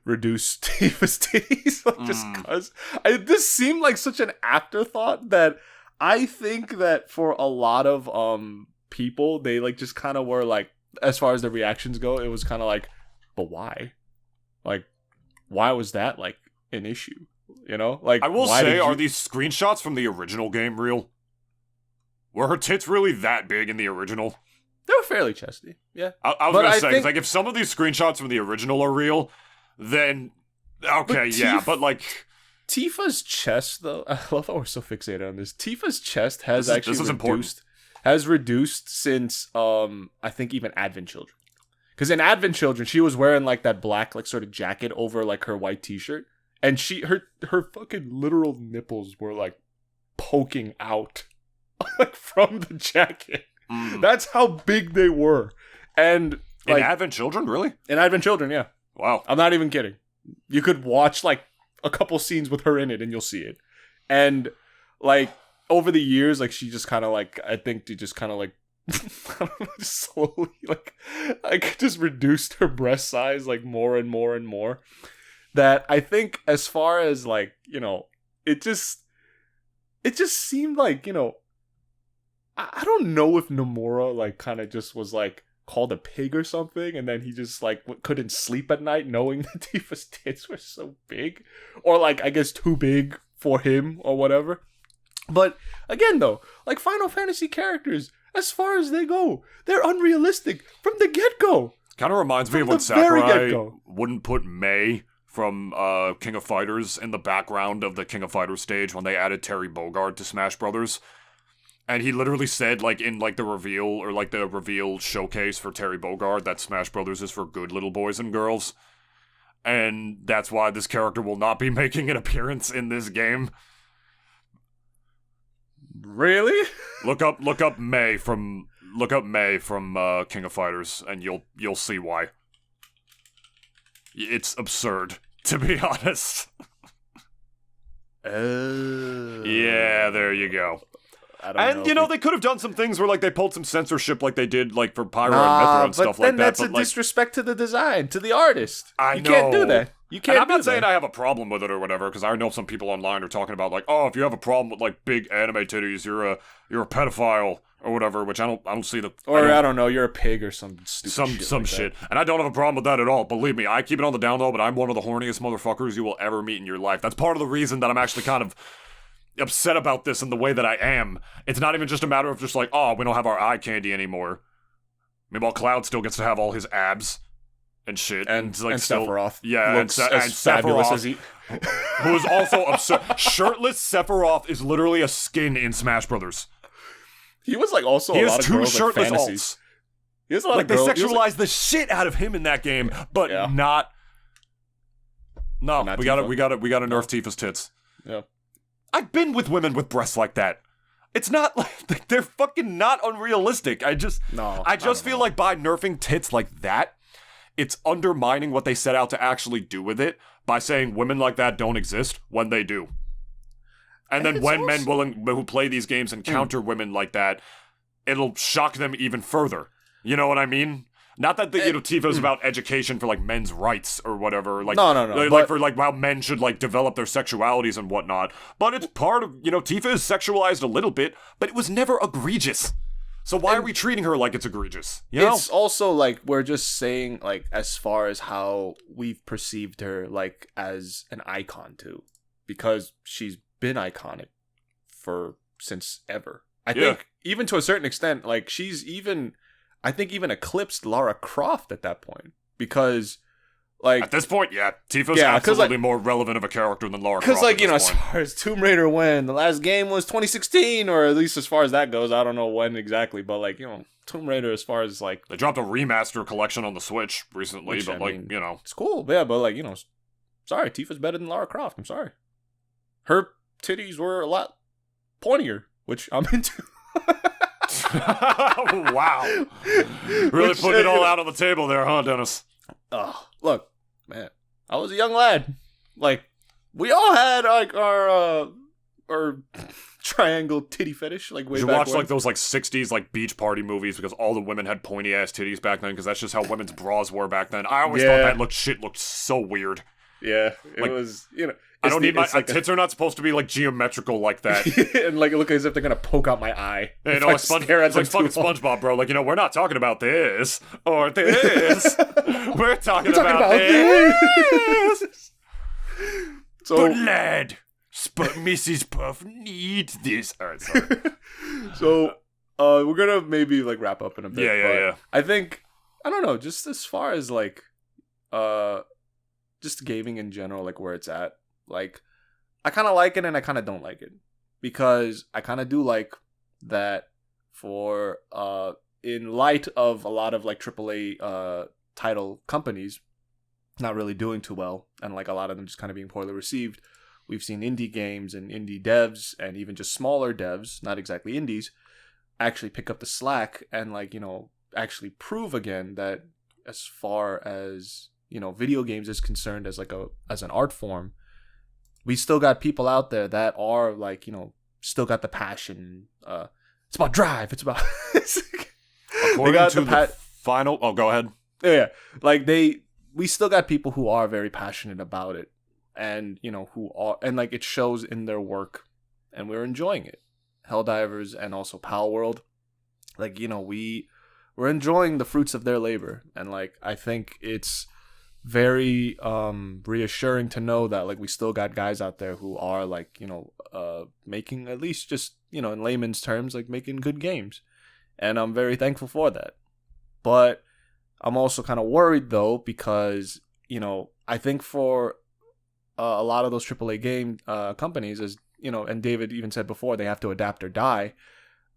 reduce Tifa's titties, like, just because. This seemed like such an afterthought that I think that for a lot of people, they, like, just kind of were, like, as far as the reactions go, it was kind of like, but why? Like, why was that, like, an issue? Like, I will say, are these screenshots from the original game real? Were her tits really that big in the original? They were fairly chesty, yeah. I was going to say, because, like, if some of these screenshots from the original are real, then, okay, but, like... Tifa's chest, though, I love how we're so fixated on this. Tifa's chest has reduced since, I think, even Advent Children. Because in Advent Children, she was wearing, like, that black, like, sort of jacket over, like, her white t-shirt. And her fucking literal nipples were, like, poking out, like, from the jacket. That's how big they were. And, like... In Advent Children, really? In Advent Children, yeah. Wow. I'm not even kidding. You could watch, like, a couple scenes with her in it, and you'll see it. And, like, over the years, like, she just kind of, like, I think they just kind of, like, slowly, like just reduced her breast size, like, more and more and more, that I think as far as, like, it just seemed like, I don't know if Nomura, like, kind of just was, like, called a pig or something, and then he just, like, couldn't sleep at night knowing that Tifa's tits were so big, or, like, I guess too big for him or whatever. But again, though, like, Final Fantasy characters, as far as they go, they're unrealistic from the get-go. Kind of reminds me of when Sakurai wouldn't put Mei from King of Fighters in the background of the King of Fighters stage when they added Terry Bogard to Smash Brothers. And he literally said, like, in, like, the reveal, or, like, the reveal showcase for Terry Bogard, that Smash Brothers is for good little boys and girls. And that's why this character will not be making an appearance in this game. Really? Look up Mei from King of Fighters, and you'll see why. It's absurd, to be honest. Yeah, there you go. And they could have done some things where, like, they pulled some censorship, like they did, like, for Pyro and Mythra and stuff like that. That's a disrespect to the design, to the artist. You can't do that. You can't. And I'm not saying I have a problem with it or whatever, because I know some people online are talking about, like, oh, if you have a problem with, like, big anime titties, you're a pedophile or whatever. Which I don't see the. Or I don't know, you're a pig or some stupid shit. And I don't have a problem with that at all. Believe me, I keep it on the down low, but I'm one of the horniest motherfuckers you will ever meet in your life. That's part of the reason that I'm actually kind of upset about this in the way that I am. It's not even just a matter of just like, oh, we don't have our eye candy anymore. Meanwhile, Cloud still gets to have all his abs and shit, and like, Sephiroth, and fabulous as he, who is also absurd. Shirtless Sephiroth is literally a skin in Smash Brothers. He was like also he a has lot of two girls, shirtless like, alts. He has a lot like of girls. They sexualize the shit out of him in that game, but not. No, we gotta nerf Tifa's tits. Yeah. I've been with women with breasts like that. It's not like they're fucking not unrealistic. I just feel like by nerfing tits like that, it's undermining what they set out to actually do with it by saying women like that don't exist when they do. And then when men who play these games encounter women like that, it'll shock them even further. You know what I mean? Not that Tifa's about education for like men's rights or whatever. Like, no. Like for like how men should like develop their sexualities and whatnot. But it's part of, Tifa is sexualized a little bit, but it was never egregious. So why are we treating her like it's egregious? It's also like we're just saying like as far as how we've perceived her like as an icon too, because she's been iconic since ever. I think even to a certain extent, like she's even eclipsed Lara Croft at that point, because like at this point, Tifa's absolutely more relevant of a character than Lara Croft. Because as far as Tomb Raider, when the last game was 2016, or at least as far as that goes, I don't know when exactly, but like Tomb Raider as far as like They dropped a remaster collection on the Switch recently, but it's cool. Yeah, but like, sorry, Tifa's better than Lara Croft. I'm sorry. Her titties were a lot pointier, which I'm into. Wow. Really putting it all out on the table there, huh, Dennis? Look, man, I was a young lad. Like, we all had like our triangle titty fetish, like way you back watch when. like those like 60s like beach party movies because all the women had pointy ass titties back then because that's just how women's bras were back then. I always thought that looked so weird. Yeah, it was, I don't need my tits are not supposed to be like geometrical like that. And like look as if they're gonna poke out my eye. It's like fucking SpongeBob, bro. Like, we're not talking about this or this. we're talking about this. So, but lad, Mrs. Puff needs this. All right, sorry. So, we're gonna maybe like wrap up in a bit. Yeah. I think, I don't know, just as far as like, just gaming in general, like where it's at. Like, I kind of like it and I kind of don't like it because I kind of do like that for in light of a lot of like AAA title companies not really doing too well and like a lot of them just kind of being poorly received. We've seen indie games and indie devs and even just smaller devs, not exactly indies, actually pick up the slack and like, actually prove again that as far as, video games is concerned as like as an art form, we still got people out there that are like, still got the passion. It's about drive. It's about. According to the final. Oh, go ahead. Yeah, like we still got people who are very passionate about it, and who are, and like it shows in their work, and we're enjoying it. Helldivers and also Pal World, like we're enjoying the fruits of their labor, and like I think it's very reassuring to know that like we still got guys out there who are like making at least just in layman's terms like making good games, and I'm very thankful for that. But I'm also kind of worried though because I think for a lot of those AAA game companies, as and David even said before, they have to adapt or die.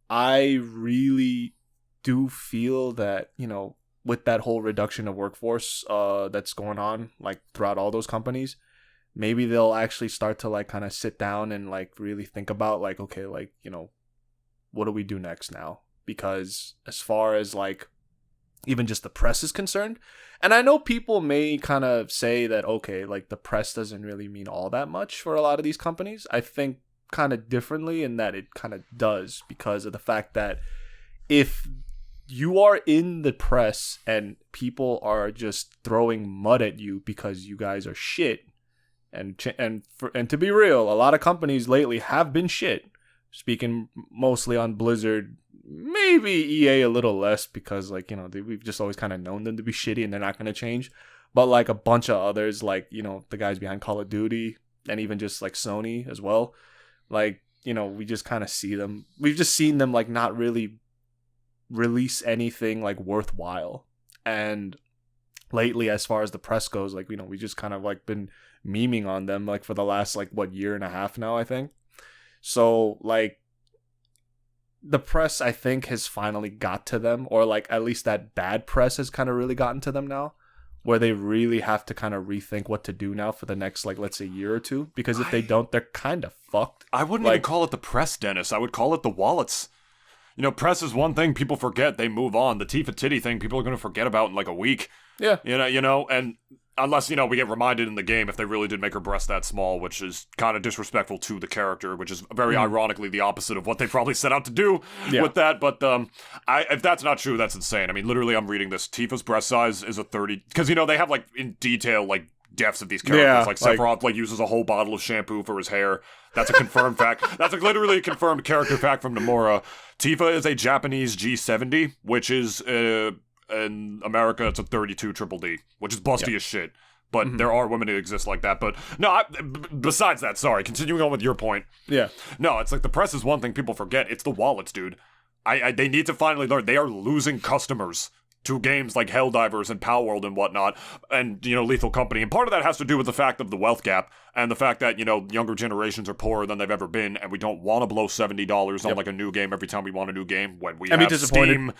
I really do feel that with that whole reduction of workforce that's going on like throughout all those companies, maybe they'll actually start to like kind of sit down and like really think about like, okay, like what do we do next now? Because as far as like even just the press is concerned, and I know people may kind of say that, okay, like the press doesn't really mean all that much for a lot of these companies. I think kind of differently in that it kind of does, because of the fact that if you are in the press and people are just throwing mud at you because you guys are shit, and to be real, a lot of companies lately have been shit. Speaking mostly on Blizzard, maybe EA a little less because like we've just always kind of known them to be shitty and they're not going to change. But like a bunch of others, like the guys behind Call of Duty and even just like Sony as well, like we just kind of see them. We've just seen them like not really release anything like worthwhile. And lately, as far as the press goes, like we just kind of like been memeing on them like for the last like year and a half now, I think. So like the press, I think, has finally got to them, or like at least that bad press has kind of really gotten to them now, where they really have to kind of rethink what to do now for the next like let's say year or two, because if they don't, they're kind of fucked. I wouldn't even call it the press, Dennis. I would call it the wallets. Press is one thing, people forget, they move on. The Tifa titty thing, people are going to forget about in like a week. Yeah. And unless, we get reminded in the game if they really did make her breast that small, which is kind of disrespectful to the character, which is very ironically the opposite of what they probably set out to do with that. But if that's not true, that's insane. I mean, literally, I'm reading this. Tifa's breast size is a 30, because, they have like in detail, like deaths of these characters. Like Sephiroth like uses a whole bottle of shampoo for his hair. That's a confirmed fact. That's literally a confirmed character fact from Nomura. Tifa is a Japanese G70, which is in America it's a 32 triple D, which is busty as shit. But there are women who exist like that. But no, besides that, sorry, continuing on with your point. Yeah. No, it's like the press is one thing people forget. It's the wallets, dude. They need to finally learn. They are losing customers to games like Helldivers and Pal World and whatnot, and, Lethal Company. And part of that has to do with the fact of the wealth gap and the fact that, younger generations are poorer than they've ever been, and we don't want to blow $70 on like a new game every time we want a new game when we have Steam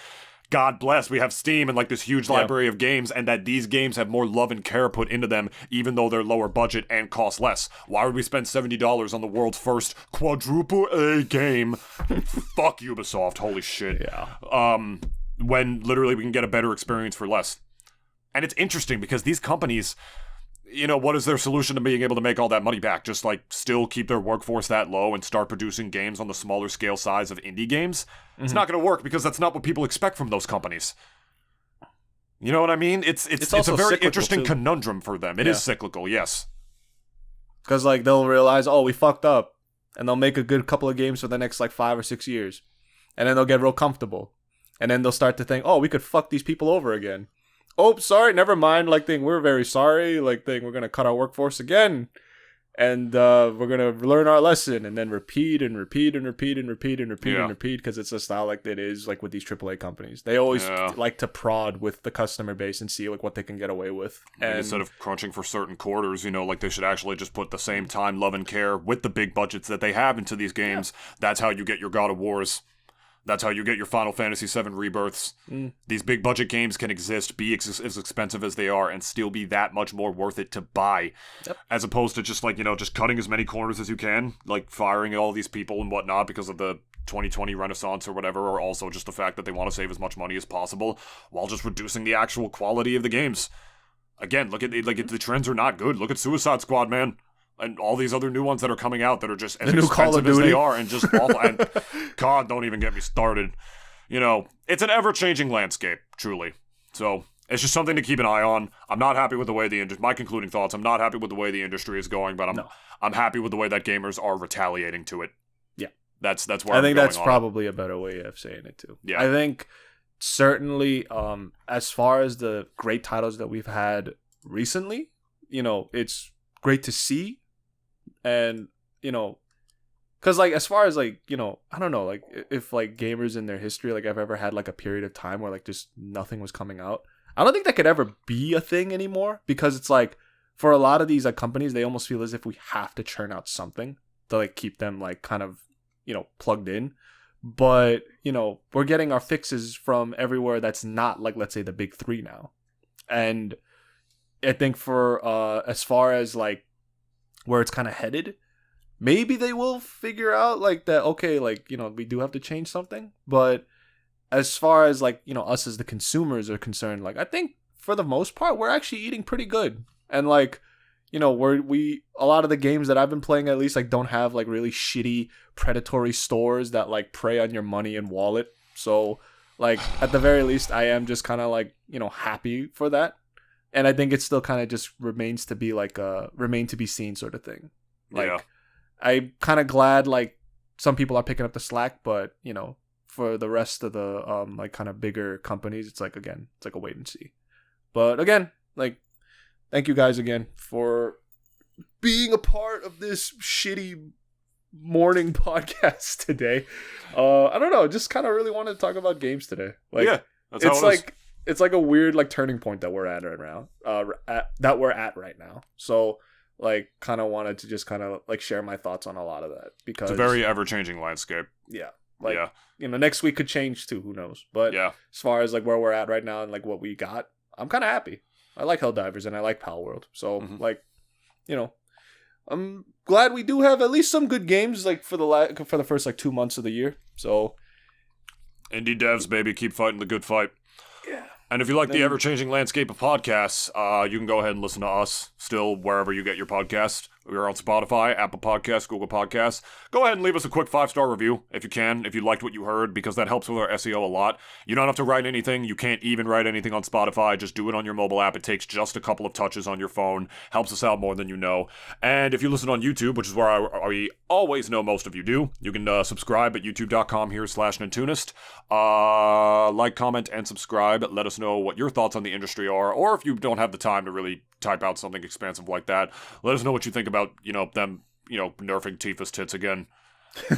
God bless, we have Steam and like this huge library of games, and that these games have more love and care put into them, even though they're lower budget and cost less. Why would we spend $70 on the world's first quadruple A game? Fuck Ubisoft, holy shit. Yeah. When literally we can get a better experience for less. And it's interesting because these companies, you know, what is their solution to being able to make all that money back? Just like still keep their workforce that low and start producing games on the smaller scale size of indie games? It's not going to work because that's not what people expect from those companies. You know what I mean? It's a very interesting conundrum for them. It is cyclical, yes. Because like they'll realize, oh, we fucked up, and they'll make a good couple of games for the next like 5 or 6 years, and then they'll get real comfortable, and then they'll start to think, oh, we could fuck these people over again. Oh, sorry, never mind. Like thing, we're very sorry. Like thing, we're gonna cut our workforce again. And we're going to learn our lesson and then repeat and repeat and repeat and repeat and repeat and repeat because it's a style like that is like with these AAA companies. They always like to prod with the customer base and see like what they can get away with. And instead of crunching for certain quarters, you know, like they should actually just put the same time, love, and care with the big budgets that they have into these games. That's how you get your God of Wars. That's how you get your Final Fantasy VII Rebirths. These big budget games can exist, be as expensive as they are, and still be that much more worth it to buy. As opposed to just like, you know, just cutting as many corners as you can, like firing all these people and whatnot because of the 2020 Renaissance or whatever, or also just the fact that they want to save as much money as possible while just reducing the actual quality of the games. Again, look at the trends are not good. Look at Suicide Squad, man. And all these other new ones that are coming out that are just as expensive as they are and just awful. And God, don't even get me started. You know, it's an ever-changing landscape, truly. So it's just something to keep an eye on. I'm not happy with the way my concluding thoughts, I'm not happy with the way the industry is going, but I'm happy with the way that gamers are retaliating to it. Yeah. That's where I think that's probably a better way of saying it too. Yeah. I think certainly as far as the great titles that we've had recently, you know, it's great to see. And, you know, because, like, as far as, like, you know, I don't know, like, if, like, gamers in their history, like, I've ever had, like, a period of time where, like, just nothing was coming out. I don't think that could ever be a thing anymore because it's, like, for a lot of these, like, companies, they almost feel as if we have to churn out something to, like, keep them, like, kind of, you know, plugged in. But, you know, we're getting our fixes from everywhere that's not, like, let's say, the big three now. And I think for, as far as, like, where it's kind of headed, maybe they will figure out like that, okay, like, you know, we do have to change something. But as far as like, you know, us as the consumers are concerned, like, I think for the most part we're actually eating pretty good. And like, you know, we a lot of the games that I've been playing at least like don't have like really shitty predatory stores that like prey on your money and wallet. So like at the very least I am just kind of like, you know, happy for that. And I think it still kind of just remains to be like a remain to be seen sort of thing. Like, I'm kind of glad like some people are picking up the slack, but you know, for the rest of the like kind of bigger companies, it's like again, it's like a wait and see. But again, like, thank you guys again for being a part of this shitty morning podcast today. I don't know, just kind of really wanted to talk about games today. Like, that's how it is. It's like a weird like turning point that we're at right now. So like kind of wanted to just kind of like share my thoughts on a lot of that because it's a very ever-changing landscape. Yeah. Like, you know, next week could change too, who knows. But as far as like where we're at right now and like what we got, I'm kind of happy. I like Helldivers and I like Pal World. So like, you know, I'm glad we do have at least some good games like for the first like 2 months of the year. So indie devs, baby, keep fighting the good fight. Yeah. And if you like the ever-changing landscape of podcasts, you can go ahead and listen to us still wherever you get your podcasts. We're on Spotify, Apple Podcasts, Google Podcasts. Go ahead and leave us a quick 5-star review if you can, if you liked what you heard, because that helps with our SEO a lot. You don't have to write anything. You can't even write anything on Spotify. Just do it on your mobile app. It takes just a couple of touches on your phone. Helps us out more than you know. And if you listen on YouTube, which is where I always know most of you do, you can subscribe at youtube.com/Nintoonist. Like, comment, and subscribe. Let us know what your thoughts on the industry are, or if you don't have the time to really type out something expansive like that, let us know what you think about, you know, them, you know, nerfing Tifa's tits again.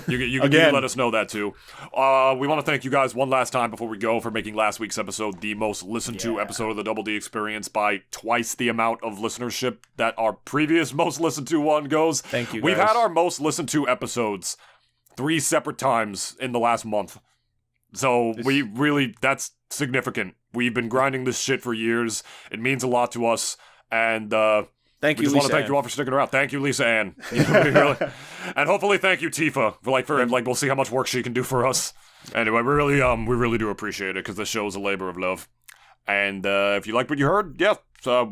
You can let us know that too. We want to thank you guys one last time before we go for making last week's episode the most listened to episode of the Double D Experience by twice the amount of listenership that our previous most listened to one goes. Thank you guys. We've had our most listened to episodes 3 separate times in the last month. So we really, that's significant. We've been grinding this shit for years. It means a lot to us. And Thank we you, just want Lisa to thank you all for sticking around. Thank you, Lisa Ann. And hopefully thank you, Tifa, for we'll see how much work she can do for us. Anyway, we really do appreciate it because this show is a labor of love. And if you like what you heard,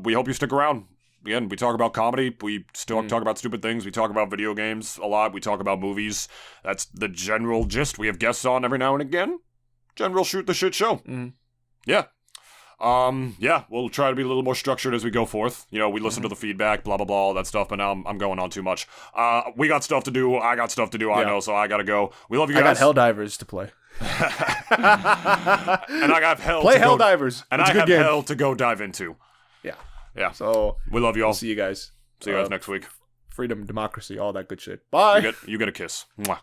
we hope you stick around. Again, we talk about comedy. We still talk about stupid things. We talk about video games a lot. We talk about movies. That's the general gist. We have guests on every now and again. General shoot the shit show. Yeah. We'll try to be a little more structured as we go forth. You know, we listen to the feedback, blah, blah, blah, all that stuff, but now I'm going on too much. We got stuff to do. I got stuff to do. I know, so I gotta go. We love you guys. I got Helldivers to play. And I got hell Play to go, Helldivers. And I have hell to go dive into. Yeah. So we love you all. See you guys. See you guys next week. Freedom, democracy, all that good shit. Bye. You get a kiss. Mwah.